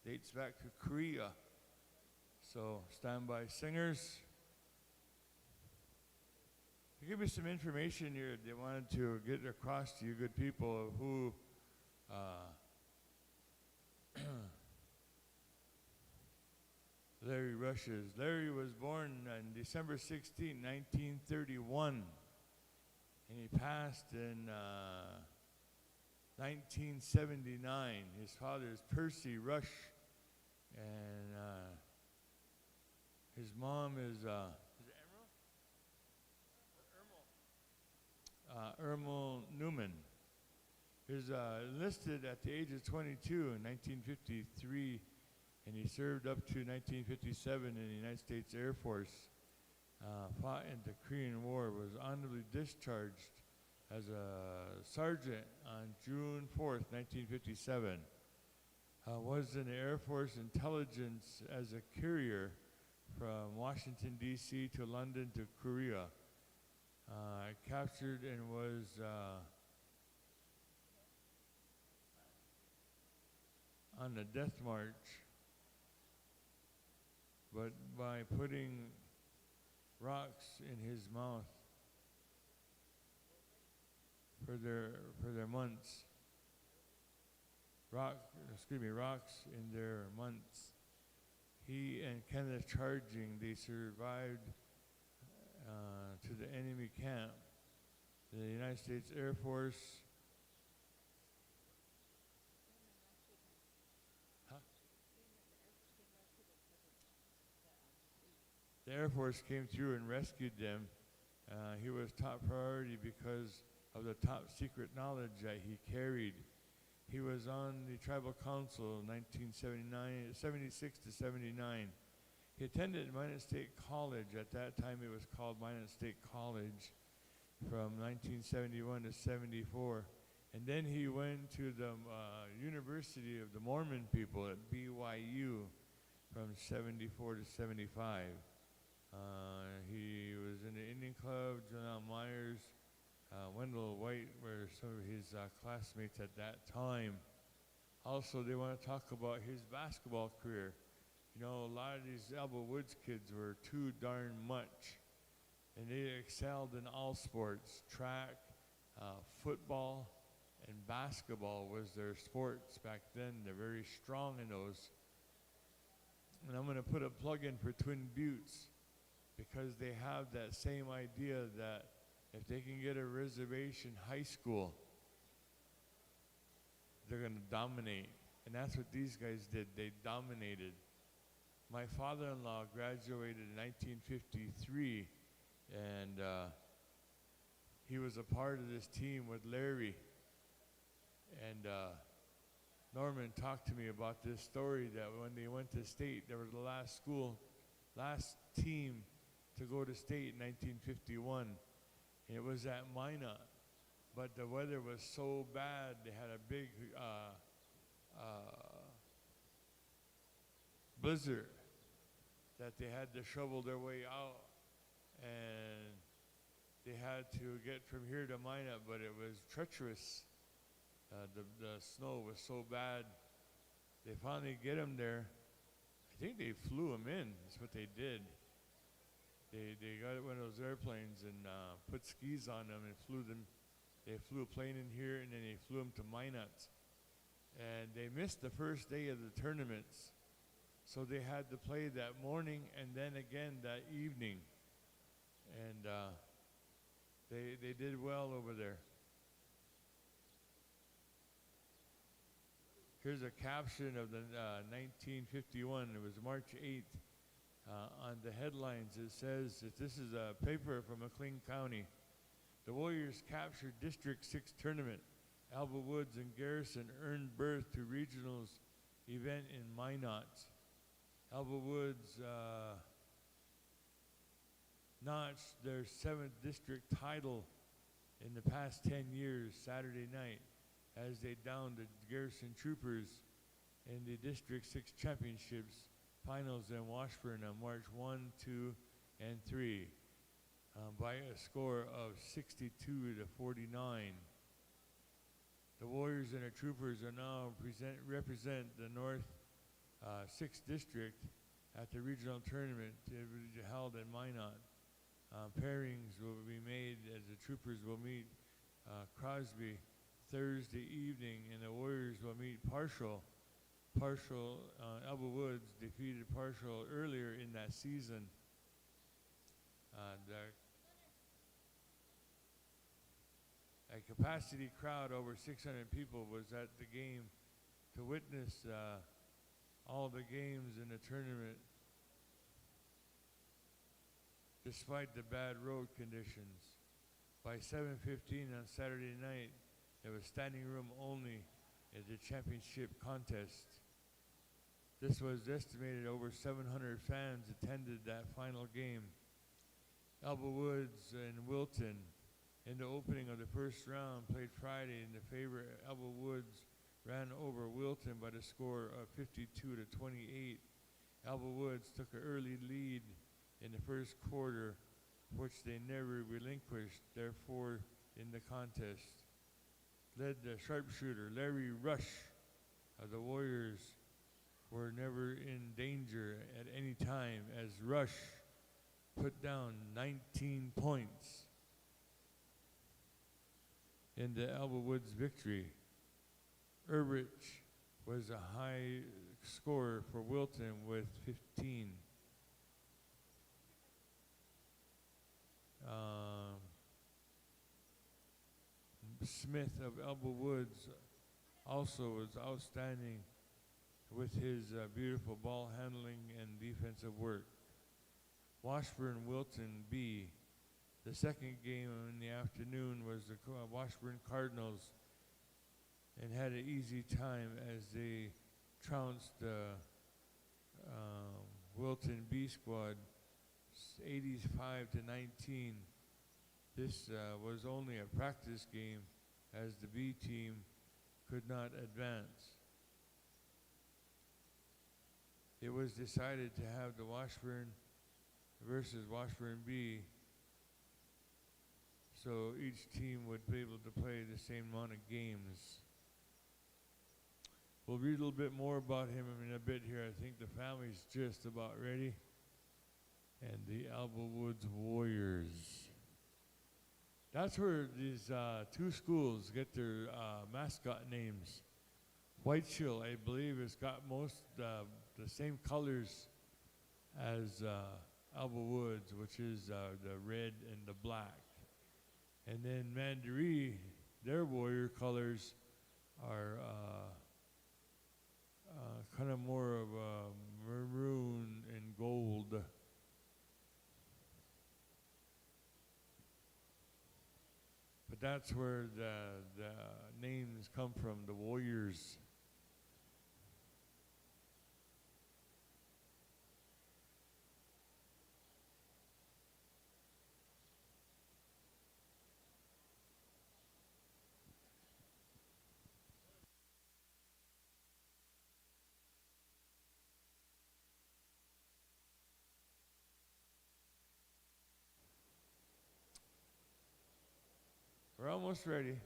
Dates back to Korea. So stand by, singers. To give you some information here, they wanted to get across to you good people of who Larry Rush is. Larry was born on December 16, 1931, and he passed in 1979. His father is Percy Rush, and his mom is it Ermel Newman. He was enlisted at the age of 22 in 1953, and he served up to 1957 in the United States Air Force. Fought in the Korean War, was honorably discharged as a sergeant on June 4th, 1957. Was in the Air Force intelligence as a courier from Washington, D.C. to London to Korea. Captured and was on the death march, but by putting rocks in his mouth for their months. Rocks in their months. He and Kenneth Charging, they survived to the enemy camp. The United States Air Force The Air Force came through and rescued them. He was top priority because of the top secret knowledge that he carried. He was on the tribal council 76 to 79. He attended Minot State College. At that time, it was called Minot State College from 1971 to 74. And then he went to the University of the Mormon People at BYU from 74 to 75. He was in the Indian Club. John Myers, Wendell White were some of his classmates at that time. Also, they want to talk about his basketball career. You know, a lot of these Elbow Woods kids were too darn much, and they excelled in all sports. Track, football, and basketball was their sports back then. They're very strong in those. And I'm going to put a plug in for Twin Buttes because they have that same idea that if they can get a reservation high school, they're going to dominate. And that's what these guys did. They dominated. My father-in-law graduated in 1953, and he was a part of this team with Larry. And Norman talked to me about this story that when they went to state, they were the last team to go to state in 1951. And it was at Minot. But the weather was so bad, they had a big blizzard that they had to shovel their way out. And they had to get from here to Minot, but it was treacherous. The snow was so bad. They finally get him there. I think they flew him in. That's what they did. They got one of those airplanes and put skis on them and flew them. They flew a plane in here and then they flew him to Minot. And they missed the first day of the tournaments. So they had to play that morning and then again that evening. And they did well over there. Here's a caption of the 1951. It was March 8th. On the headlines, it says that this is a paper from McLean County. The Warriors captured District 6 tournament. Alba Woods and Garrison earned berth to regionals event in Minot. Alba Woods notched their 7th district title in the past 10 years Saturday night as they downed the Garrison Troopers in the District 6 Championships finals in Washburn on March 1, 2, and 3 by a score of 62 to 49. The Warriors and the Troopers are now represent the North 6th District at the regional tournament held in Minot. Pairings will be made as the Troopers will meet Crosby Thursday evening, and the Warriors will meet Partial. Elba Woods defeated Partial earlier in that season. A capacity crowd over 600 people was at the game to witness all the games in the tournament. Despite the bad road conditions, by 7:15 on Saturday night, there was standing room only at the championship contest. This was estimated over 700 fans attended that final game. Elba Woods and Wilton in the opening of the first round played Friday in the favor. Elba Woods ran over Wilton by the score of 52 to 28. Elba Woods took an early lead in the first quarter, which they never relinquished, therefore, in the contest. Led the sharpshooter, Larry Rush of the Warriors, were never in danger at any time as Rush put down 19 points in the Elba Woods victory. Urbich was a high scorer for Wilton with 15. Smith of Elba Woods also was outstanding with his beautiful ball handling and defensive work. Washburn Wilton B. The second game in the afternoon was the Washburn Cardinals and had an easy time as they trounced Wilton B squad 85 to 19. This was only a practice game as the B team could not advance. It was decided to have the Washburn versus Washburn B, so each team would be able to play the same amount of games. We'll read a little bit more about him in a bit here. I think the family's just about ready. And the Alba Woods Warriors. That's where these two schools get their mascot names. White Shield, I believe, has got most the same colors as Alba Woods, which is the red and the black. And then Mandaree, their warrior colors are kind of more of maroon and gold. But that's where the names come from, the Warriors. We're almost ready.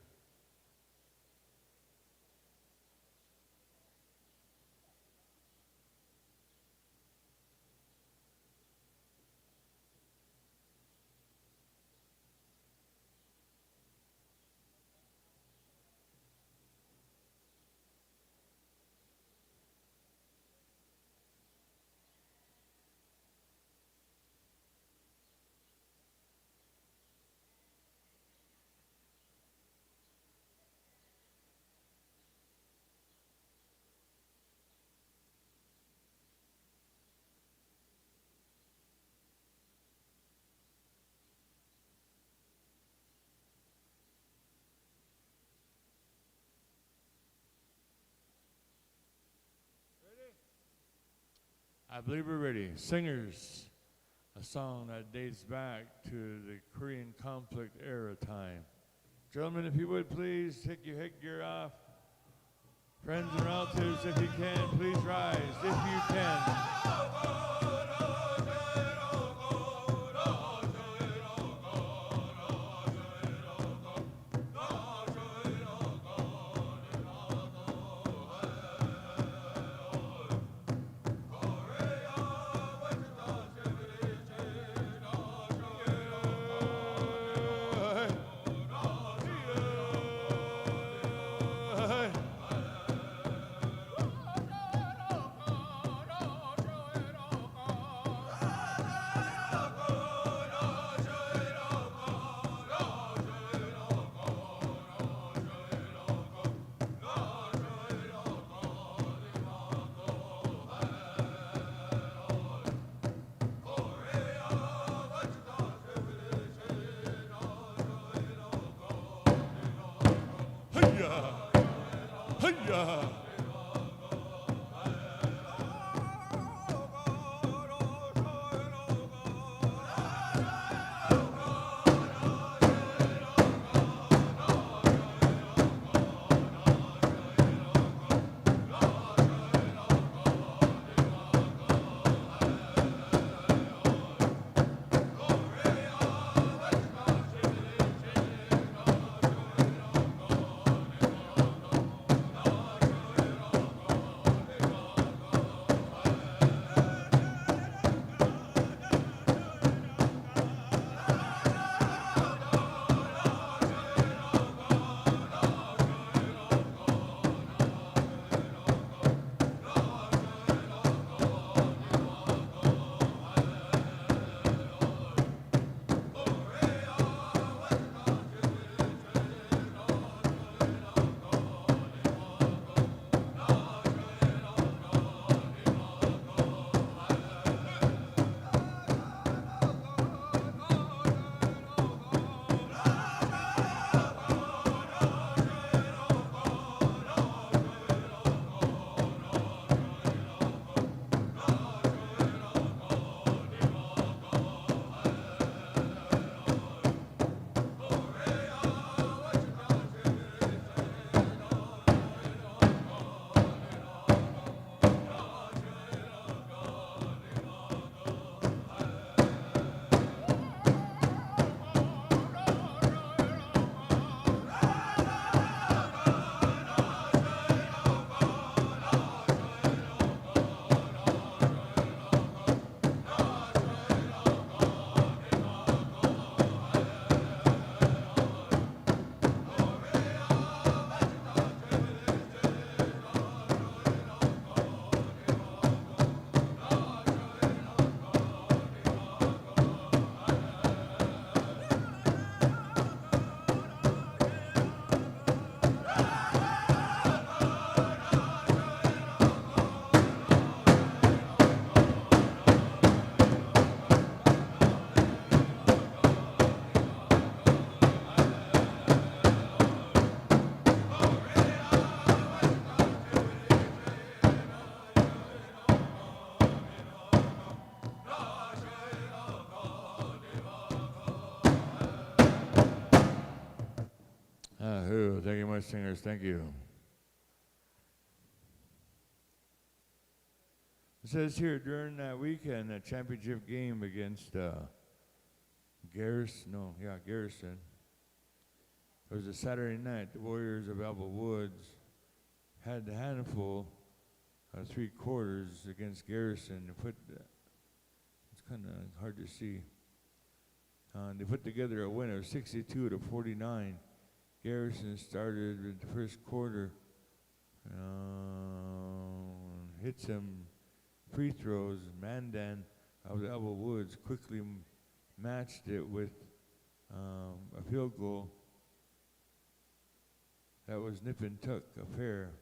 I believe we're ready. Singers, a song that dates back to the Korean conflict era time. Gentlemen, if you would please take your headgear off. Friends and relatives, if you can, please rise, if you can. Yahoo! Thank you much, singers. Thank you. It says here during that weekend, a championship game against Garrison. Garrison. It was a Saturday night. The Warriors of Elbow Woods had the handful of 3 quarters against Garrison. It's kind of hard to see. They put together a win of 62-49. Garrison started with the first quarter, hit some free throws. Mandan of the Elbow Woods quickly matched it with a field goal that was nip and tuck affair.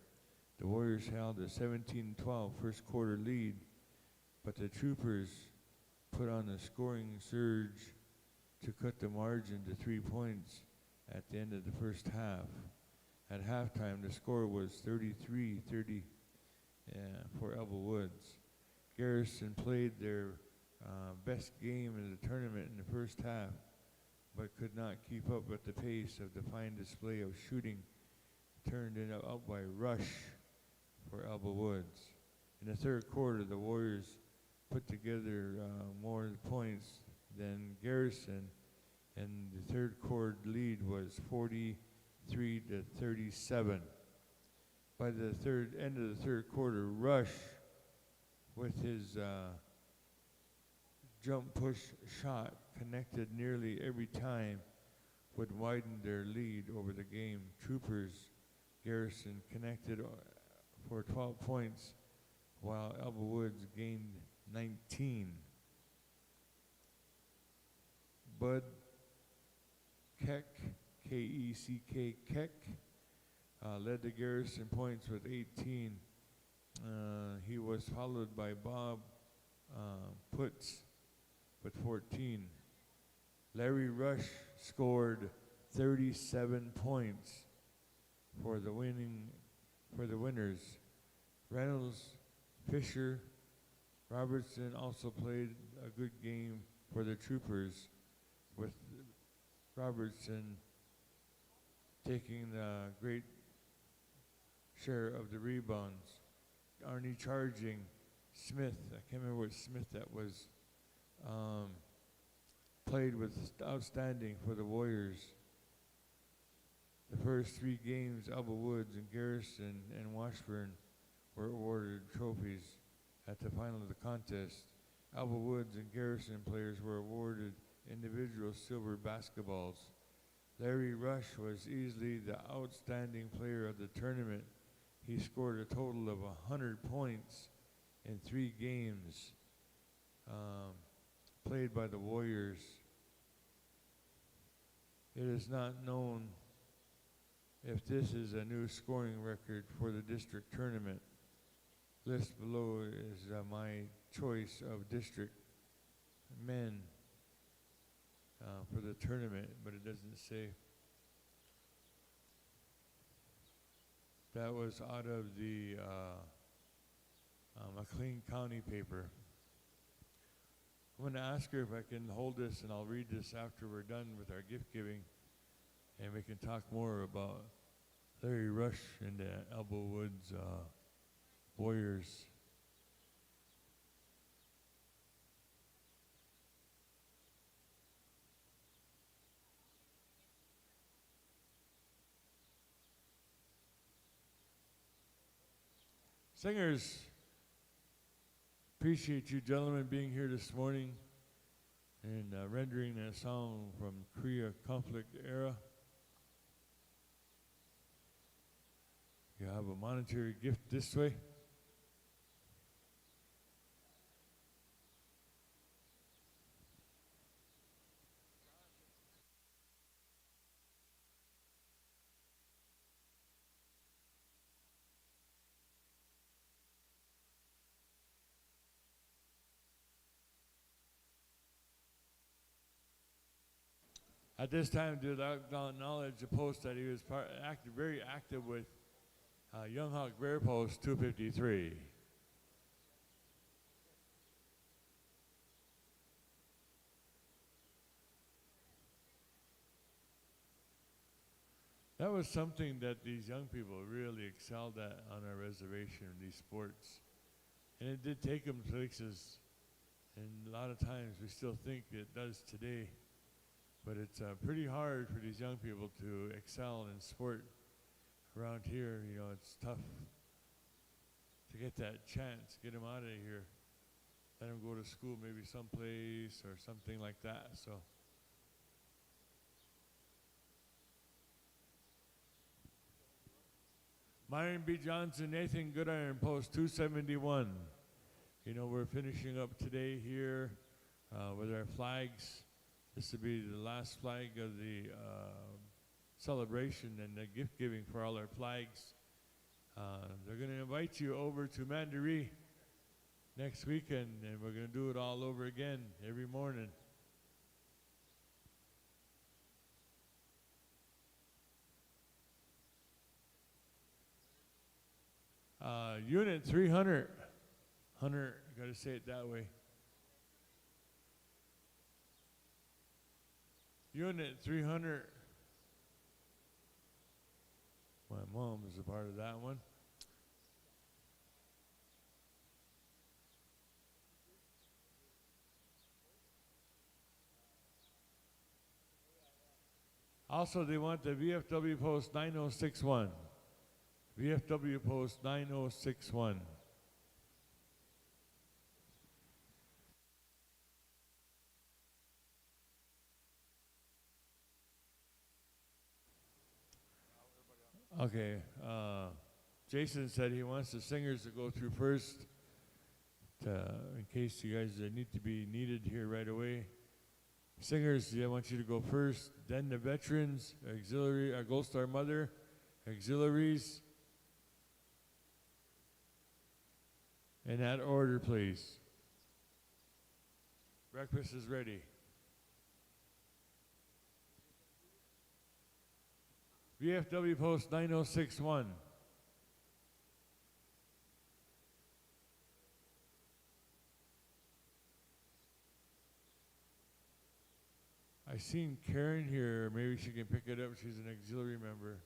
The Warriors held a 17-12 first quarter lead, but the Troopers put on a scoring surge to cut the margin to 3 points at the end of the first half. At halftime, the score was 33-30 for Elbow Woods. Garrison played their best game in the tournament in the first half, but could not keep up with the pace of the fine display of shooting turned out by rush for Elbow Woods. In the third quarter, the Warriors put together more points than Garrison, and the third quarter lead was 43-37. By the end of the third quarter, Rush, with his jump push shot connected nearly every time, would widen their lead over the game. Troopers Garrison connected for 12 points, while Elbow Woods gained 19. Bud Keck, K-E-C-K, Keck, led the Garrison points with 18. He was followed by Bob Putz with 14. Larry Rush scored 37 points for the winners. Reynolds, Fisher, Robertson also played a good game for the Troopers, with Robertson taking the great share of the rebounds. Arnie charging Smith. I can't remember what Smith that was. Played with outstanding for the Warriors. The first 3 games, Elbow Woods and Garrison and Washburn were awarded trophies at the final of the contest. Elbow Woods and Garrison players were awarded individual silver basketballs. Larry Rush was easily the outstanding player of the tournament. He scored a total of 100 points in 3 games played by the Warriors. It is not known if this is a new scoring record for the district tournament. List below is my choice of district men for the tournament, but it doesn't say. That was out of the McLean County paper. I'm going to ask her if I can hold this, and I'll read this after we're done with our gift giving, and we can talk more about Larry Rush and the Elbow Woods Warriors. Singers, appreciate you gentlemen being here this morning and rendering a song from Korea conflict era. You have a monetary gift this way. At this time, did I acknowledge the post that he was very active with Young Hawk Bear Post 253. That was something that these young people really excelled at on our reservation, these sports. And it did take them places, and a lot of times we still think it does today. But it's pretty hard for these young people to excel in sport around here. You know, it's tough to get that chance, get them out of here, let them go to school maybe someplace or something like that. So. Myron B. Johnson, Nathan Goodiron, post 271. You know, we're finishing up today here with our flags. This will be the last flag of the celebration and the gift giving for all our flags. They're going to invite you over to Mandaree next weekend, and we're going to do it all over again every morning. Unit 300. Hunter, got to say it that way. Unit 300. My mom is a part of that one. Also, they want the VFW post 9061. VFW post 9061. Okay, Jason said he wants the singers to go through first in case you guys need to be needed here right away. Singers, I want you to go first, then the veterans, auxiliary, Gold Star Mother, auxiliaries. In that order, please. Breakfast is ready. VFW post 9061. I seen Karen here. Maybe she can pick it up. She's an auxiliary member.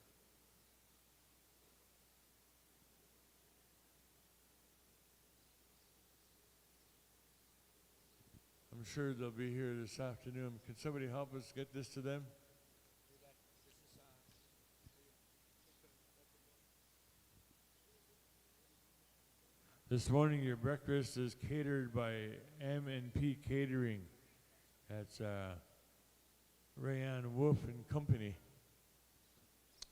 I'm sure they'll be here this afternoon. Can somebody help us get this to them? This morning, your breakfast is catered by M&P Catering. That's Rayanne Wolf and Company.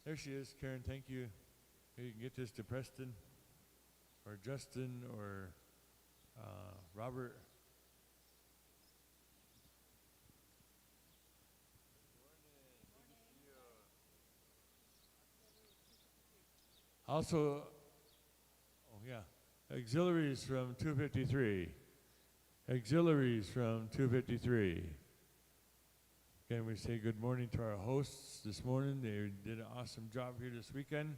There she is, Karen. Thank you. You can get this to Preston or Justin or Robert. Also, oh yeah. Auxiliaries from 253. Auxiliaries from 253. Again, we say good morning to our hosts this morning. They did an awesome job here this weekend.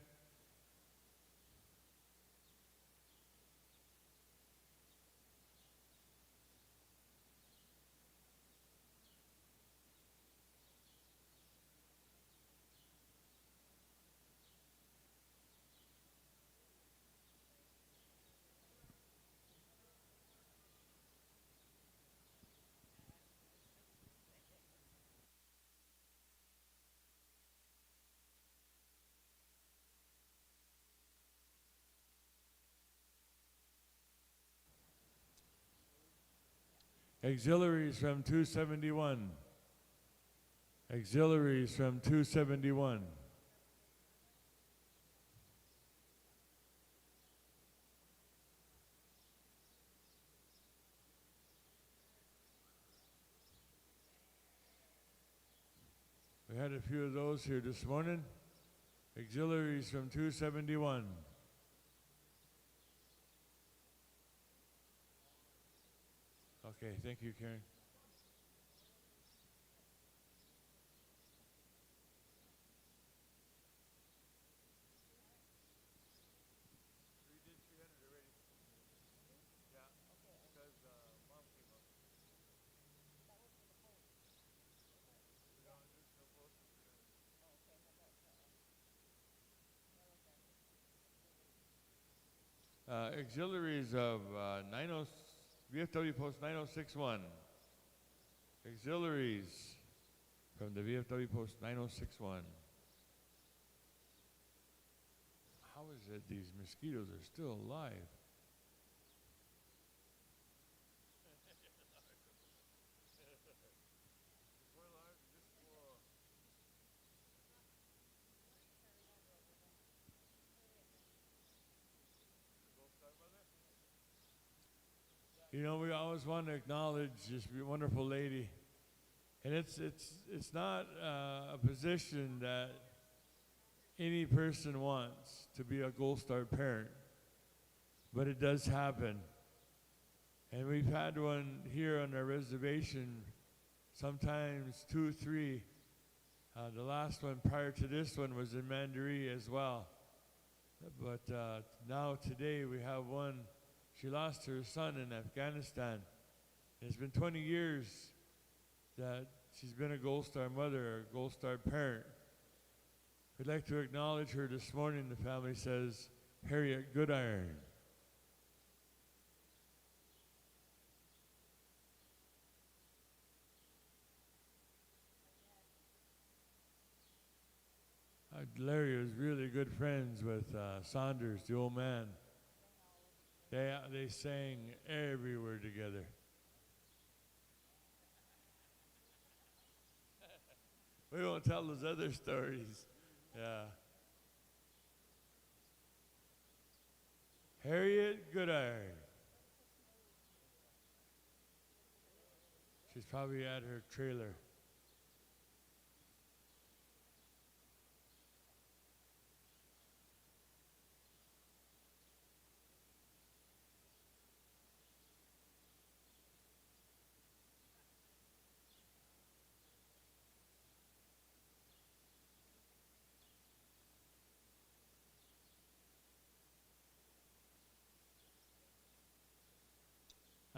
Auxiliaries from 271. Auxiliaries from 271. We had a few of those here this morning. Auxiliaries from 271. Okay, thank you, Karen. We did 300 already. Yeah, because Mom came up. We don't do no post for 300. auxiliaries of VFW Post 9061. Auxiliaries from the VFW Post 9061. How is it these mosquitoes are still alive? You know, we always want to acknowledge this wonderful lady, and it's not a position that any person wants to be a Gold Star parent, but it does happen. And we've had one here on our reservation, sometimes 2, 3. The last one prior to this one was in Mandaree as well. But now today we have one. She lost her son in Afghanistan. It's been 20 years that she's been a Gold Star mother, a Gold Star parent. We'd like to acknowledge her this morning. The family says, Harriet Goodiron. Larry was really good friends with Saunders, the old man. They sang everywhere together. We won't tell those other stories. Yeah. Harriet Goodiron. She's probably at her trailer.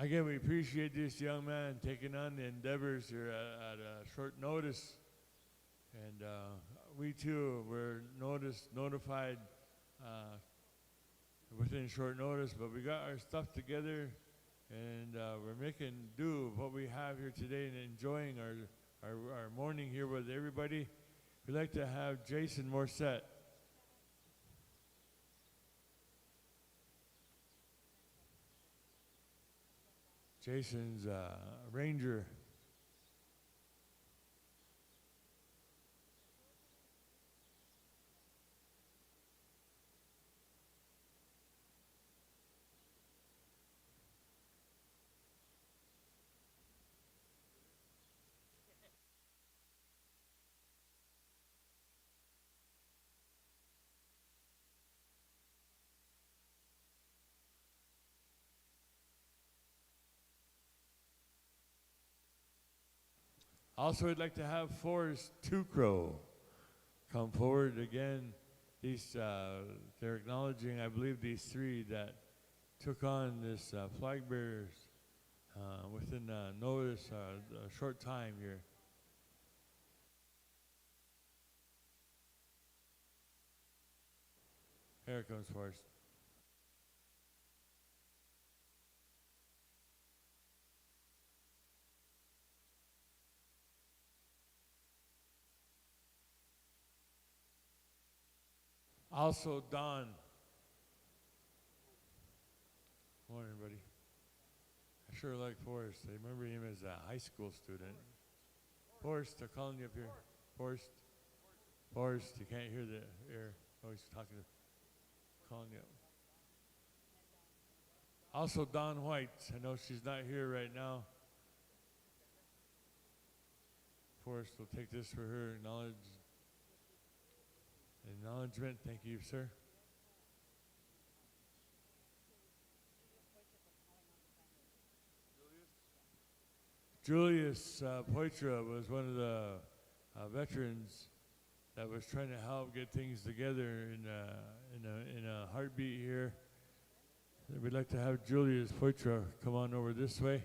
Again, we appreciate this young man taking on the endeavors here at short notice. And we too were notified within short notice, but we got our stuff together and we're making do of what we have here today and enjoying our morning here with everybody. We'd like to have Jasten Morsette. Jason's ranger. Also, I'd like to have Forrest Two Crow come forward again. These they're acknowledging, I believe, these 3 that took on this flag bearers within notice a short time here. Here comes Forrest. Also, Don. Morning, everybody. I sure like Forrest. I remember him as a high school student. Forrest, they're calling you up here. Forrest. Forrest, you can't hear the air. Oh, he's talking to, calling you up. Also, Dawn White. I know she's not here right now. Forrest will take this for her acknowledgement. Thank you, sir. Julius Poitra was one of the veterans that was trying to help get things together in a heartbeat here. We'd like to have Julius Poitra come on over this way.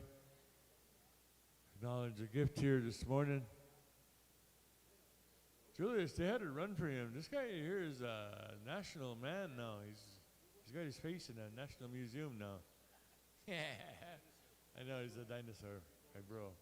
Acknowledge a gift here this morning. Julius, they had to run for him. This guy here is a national man now. He's got his face in a National Museum now. I know, he's a dinosaur, my bro.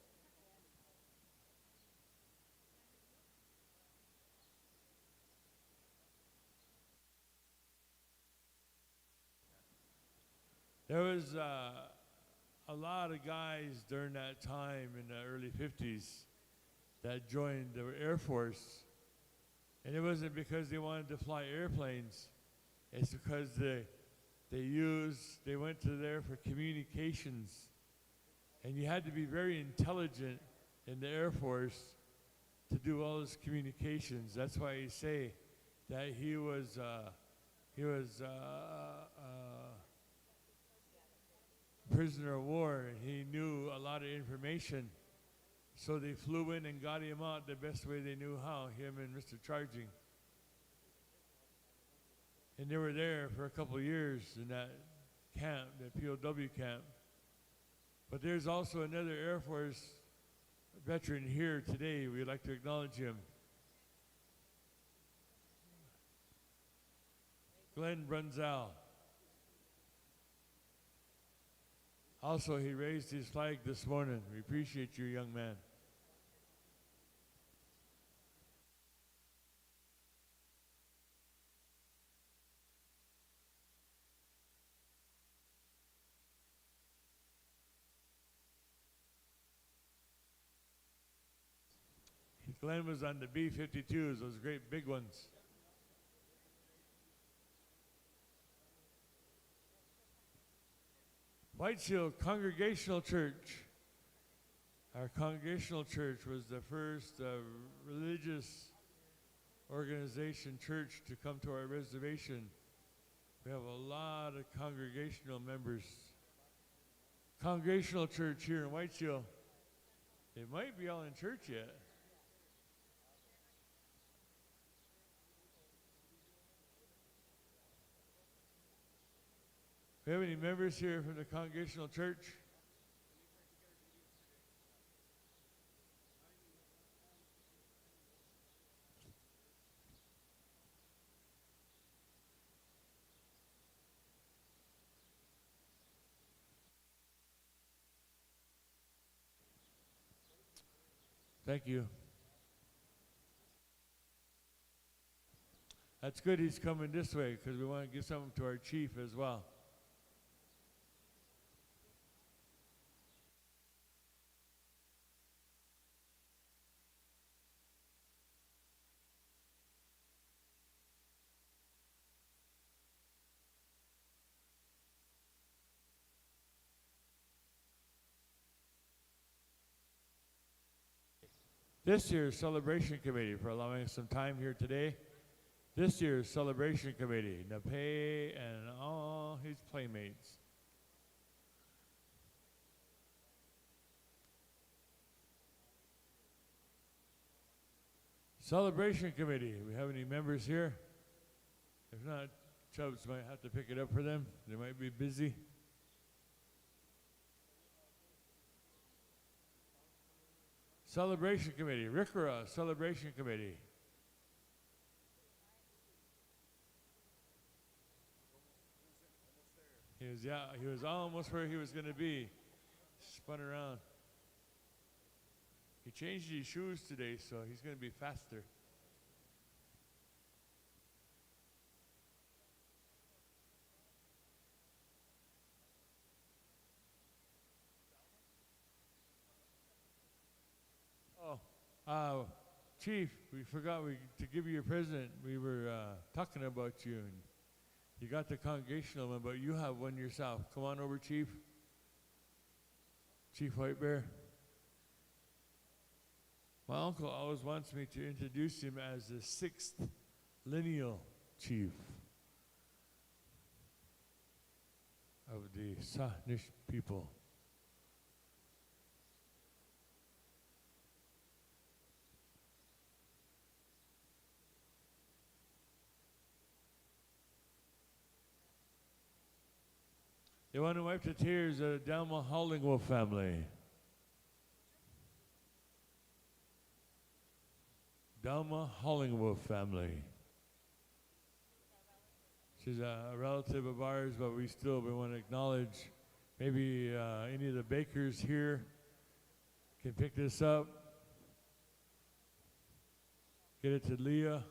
There was a lot of guys during that time in the early 50s that joined the Air Force. And it wasn't because they wanted to fly airplanes. It's because they went to there for communications. And you had to be very intelligent in the Air Force to do all those communications. That's why you say that he was prisoner of war, and he knew a lot of information. So they flew in and got him out the best way they knew how, him and Mr. Charging. And they were there for a couple of years in that camp, that POW camp. But there's also another Air Force veteran here today. We'd like to acknowledge him. Glenn Brunzel. Also, he raised his flag this morning. We appreciate you, young man. Glenn was on the B-52s, those great big ones. White Shield Congregational Church. Our congregational church was the first religious organization, church, to come to our reservation. We have a lot of congregational members. Congregational church here in White Shield. They might be all in church yet. We have any members here from the Congregational Church? Thank you. That's good he's coming this way because we want to give something to our chief as well. This year's celebration committee for allowing us some time here today. This year's celebration committee, Nevaeh and all his playmates. Celebration committee, we have any members here? If not, Chubbs might have to pick it up for them. They might be busy. Celebration committee, Arikara celebration committee. He was almost where he was going to be. Spun around. He changed his shoes today, so he's going to be faster. Chief, we forgot to give you your present. We were talking about you, and you got the congregational one, but you have one yourself. Come on over, Chief. Chief White Bear. My uncle always wants me to introduce him as the 6th lineal chief of the Sahnish people. They want to wipe the tears of the Delma Hollingwolf family. Delma Hollingwolf family. She's a relative of ours, but we want to acknowledge maybe any of the bakers here can pick this up. Get it to Leah.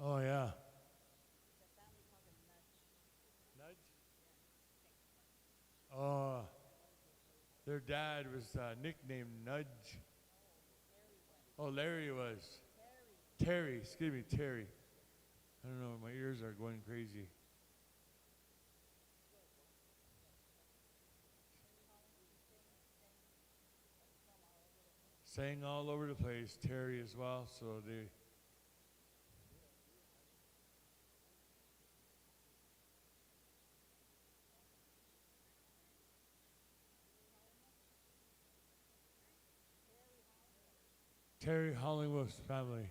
Oh, yeah. Nudge? Oh, their dad was nicknamed Nudge. Oh, Larry was. Terry, excuse me, Terry. I don't know, my ears are going crazy. Sang all over the place, Terry as well, so they. Terry Hollingworth's family.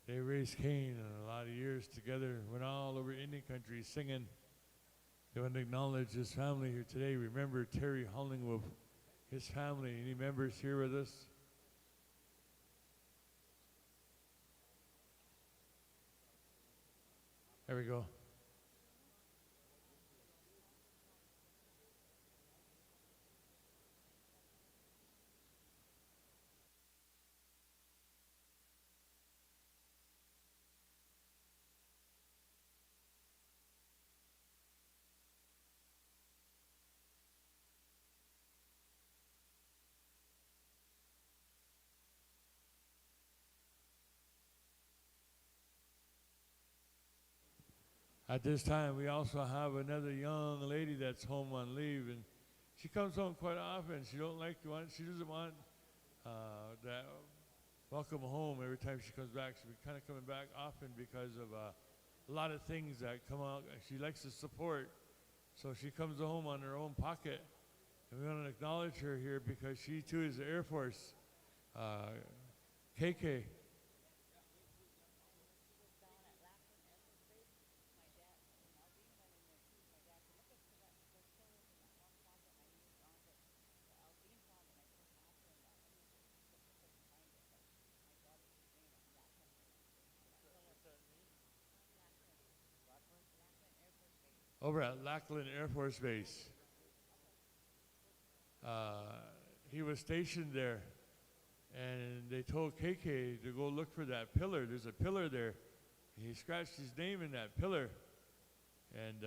They raised Cain a lot of years together, went all over Indian country singing. They want to acknowledge his family here today. Remember Terry Hollingworth, his family. Any members here with us? There we go. At this time, we also have another young lady that's home on leave, and she comes home quite often. She doesn't want that welcome home every time she comes back. She'll be kind of coming back often because of a lot of things that come out. She likes to support, so she comes home on her own pocket, and we want to acknowledge her here because she too is the Air Force, KK. Over at Lackland Air Force Base. He was stationed there, and they told KK to go look for that pillar. There's a pillar there. He scratched his name in that pillar, and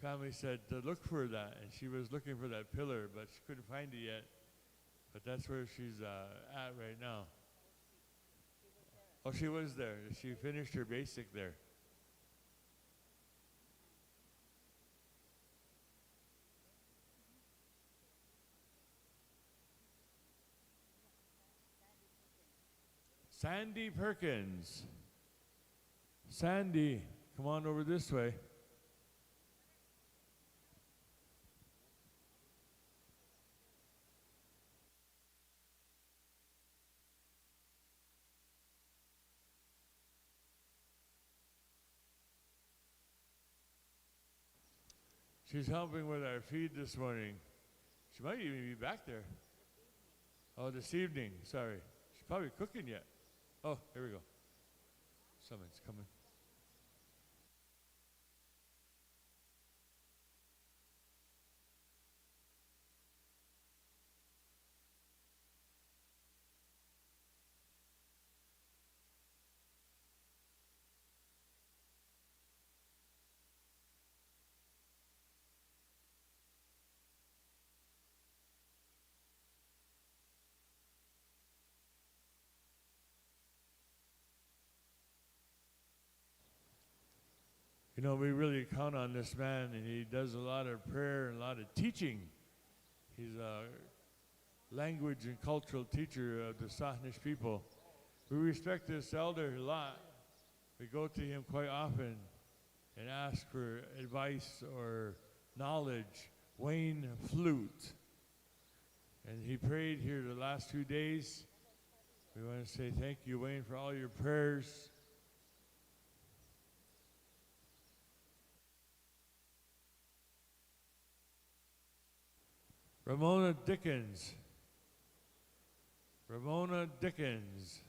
family said to look for that, and she was looking for that pillar, but she couldn't find it yet. But that's where she's at right now. Oh, she was there. She finished her basic there. Sandy Perkins. Sandy, come on over this way. She's helping with our feed this morning. She might even be back there. Oh, this evening, sorry. She's probably cooking yet. Oh, here we go. Someone's coming. You know, we really count on this man, and he does a lot of prayer and a lot of teaching. He's a language and cultural teacher of the Sahnish people. We respect this elder a lot. We go to him quite often and ask for advice or knowledge. Wayne Flute. And he prayed here the last 2 days. We want to say thank you, Wayne, for all your prayers. Ramona Dickens. Ramona Dickens.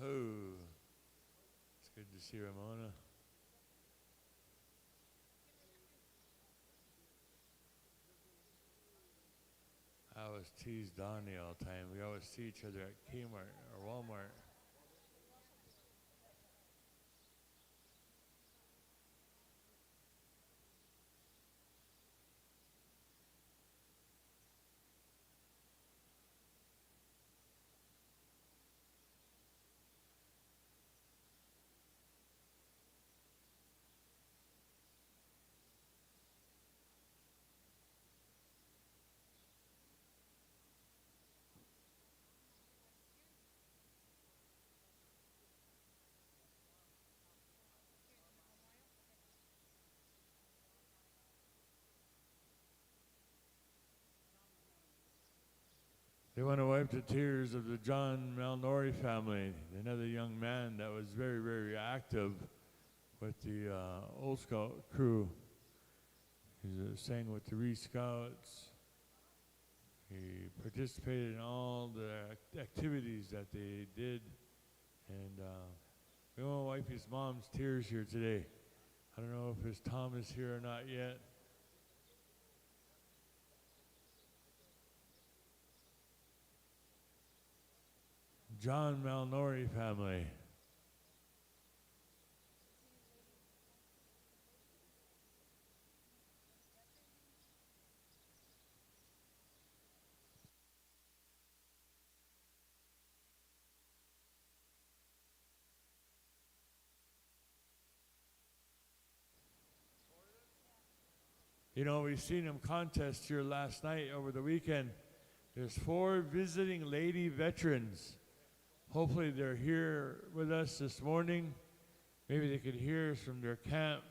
Who? It's good to see Ramona. I always tease Donnie all the time. We always see each other at Kmart or Walmart. They want to wipe the tears of the John Malnori family, another young man that was very, very active with the Old Scout crew. He sang with the Ree Scouts. He participated in all the activities that they did. And we want to wipe his mom's tears here today. I don't know if his Tom is here or not yet. John Malnori family. You know, we've seen them contest here last night over the weekend. There's 4 visiting lady veterans. Hopefully they're here with us this morning. Maybe they could hear us from their camp.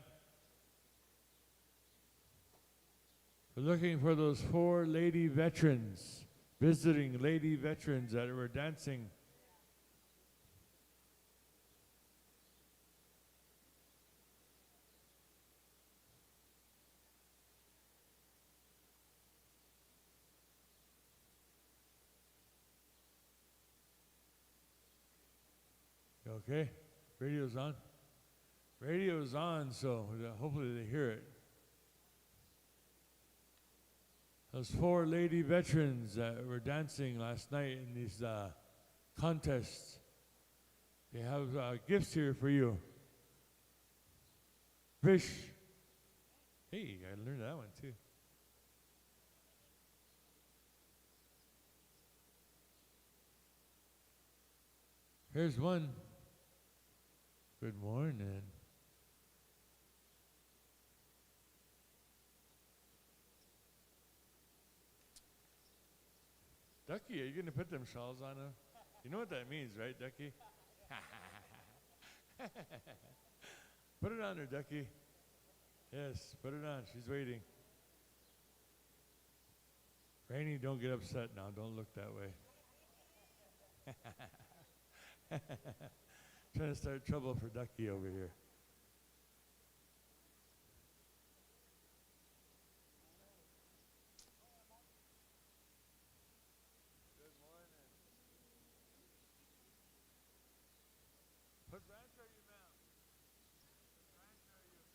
We're looking for those 4 lady veterans, visiting lady veterans that were dancing. Okay, radio's on. Radio's on, so hopefully they hear it. Those 4 lady veterans that were dancing last night in these contests, they have gifts here for you. Fish. Hey, I learned that one too. Here's one. Good morning. Ducky, are you going to put them shawls on him? You know what that means, right, Ducky? Put it on her, Ducky. Yes, put it on. She's waiting. Rainy, don't get upset now. Don't look that way. Trying to start trouble for Ducky over here. Good morning. What branch are you, ma'am? What branch are you?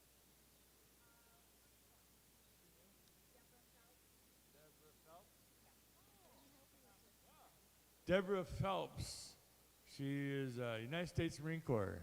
Deborah Phelps? Deborah Phelps. She is United States Marine Corps.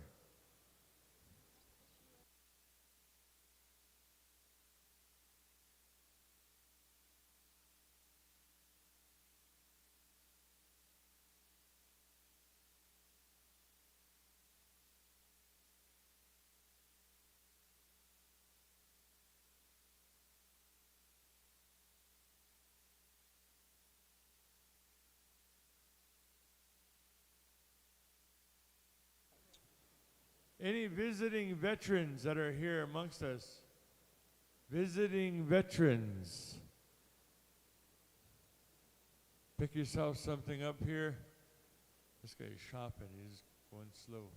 Any visiting veterans that are here amongst us? Visiting veterans. Pick yourself something up here. This guy's shopping. He's going slow.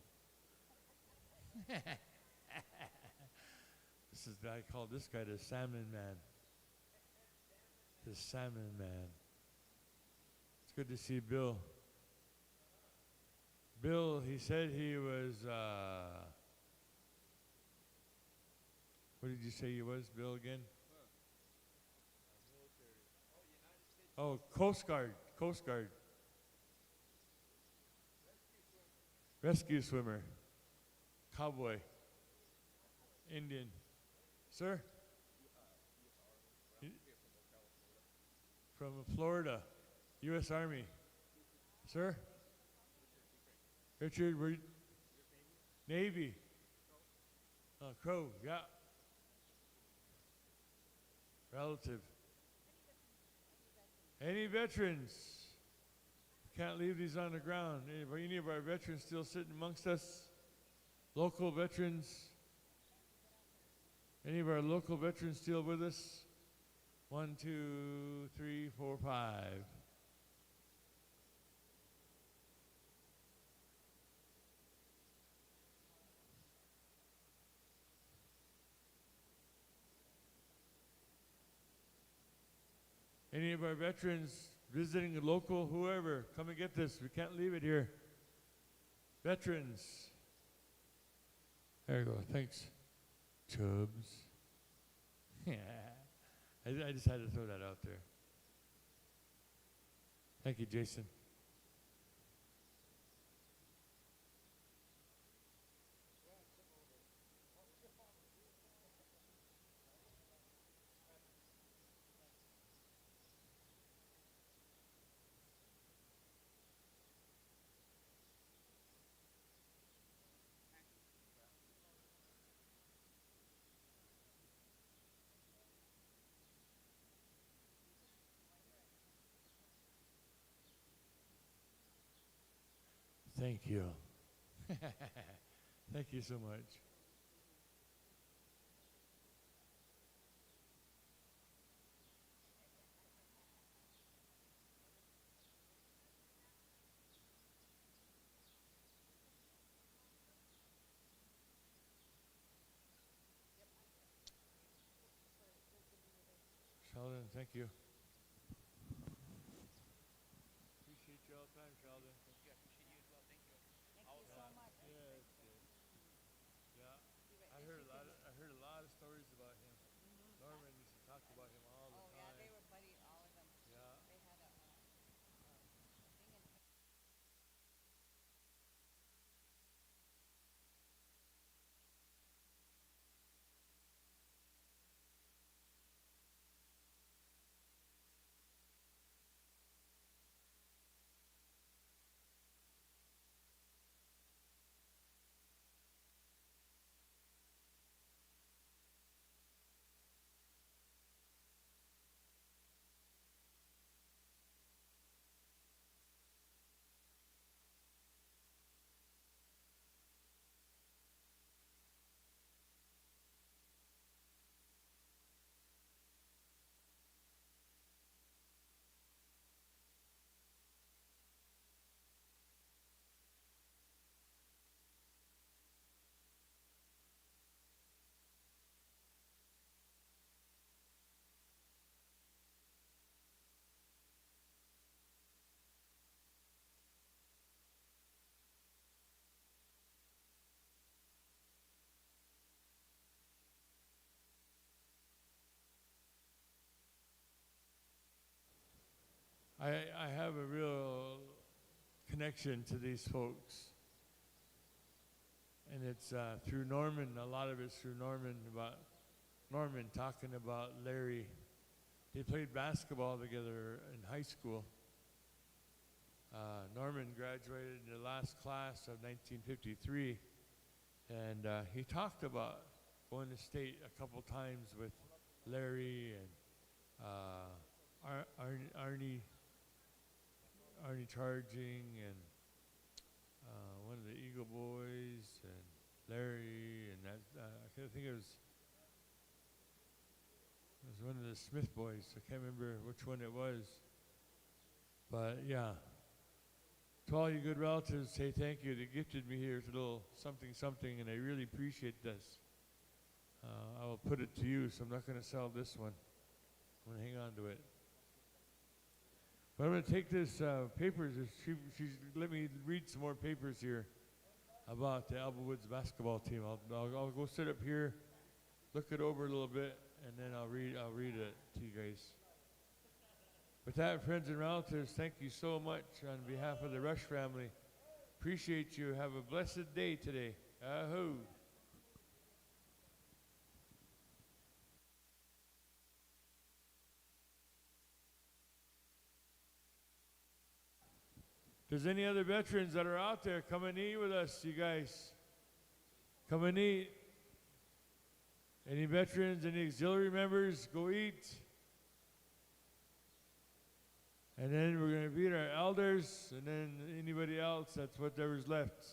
I call this guy the Salmon Man. The Salmon Man. It's good to see Bill. Bill, he said he was, what did you say he was, Bill, again? Oh, Coast Guard. Rescue swimmer. Cowboy. Indian. Sir? From Florida. U.S. Army. Sir? Richard, Navy. Crow, yeah. Relative. Any veterans? Can't leave these on the ground. Any of our veterans still sitting amongst us? Local veterans? Any of our local veterans still with us? 1, 2, 3, 4, 5. Any of our veterans visiting a local, whoever, come and get this. We can't leave it here. Veterans. There you go. Thanks, Chubbs. Yeah. I just had to throw that out there. Thank you, Jason. Thank you. Thank you so much. Sheldon, thank you. Appreciate you all the time, Sheldon. Thank you. I appreciate you as well. Thank you. Thank you so much. Yeah, I heard a lot of stories about him. Norman used to talk about him all the time. Oh yeah, they were buddies, all of them. Yeah. They had a thing in. I have a real connection to these folks. And it's through Norman, a lot of it's through Norman talking about Larry. They played basketball together in high school. Norman graduated in the last class of 1953, and he talked about going to state a couple times with Larry and Arnie Charging and one of the Eagle Boys and Larry, and that I can't think it was one of the Smith boys. I can't remember which one it was. But yeah, to all you good relatives, say thank you. They gifted me here with a little something, something, and I really appreciate this. I will put it to you, so I'm not going to sell this one. I'm going to hang on to it. But I'm going to take this papers. She's let me read some more papers here about the Alba Woods basketball team. I'll go sit up here, look it over a little bit, and then I'll read it to you guys. With that, friends and relatives, thank you so much on behalf of the Rush family. Appreciate you. Have a blessed day today. Ahoo. If there's any other veterans that are out there, come and eat with us, you guys. Come and eat. Any veterans, any auxiliary members, go eat. And then we're going to feed our elders, and then anybody else, that's whatever's left.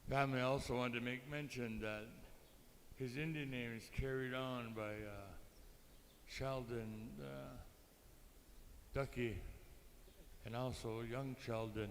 Family also wanted to make mention that his Indian name is carried on by Sheldon Ducky and also young Sheldon.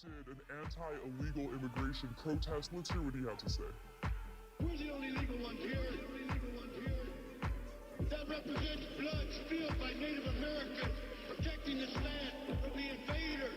conducted an anti-illegal immigration protest. Let's hear what he had to say. We're the only legal ones here. That represents blood spilled by Native Americans protecting this land from the invader.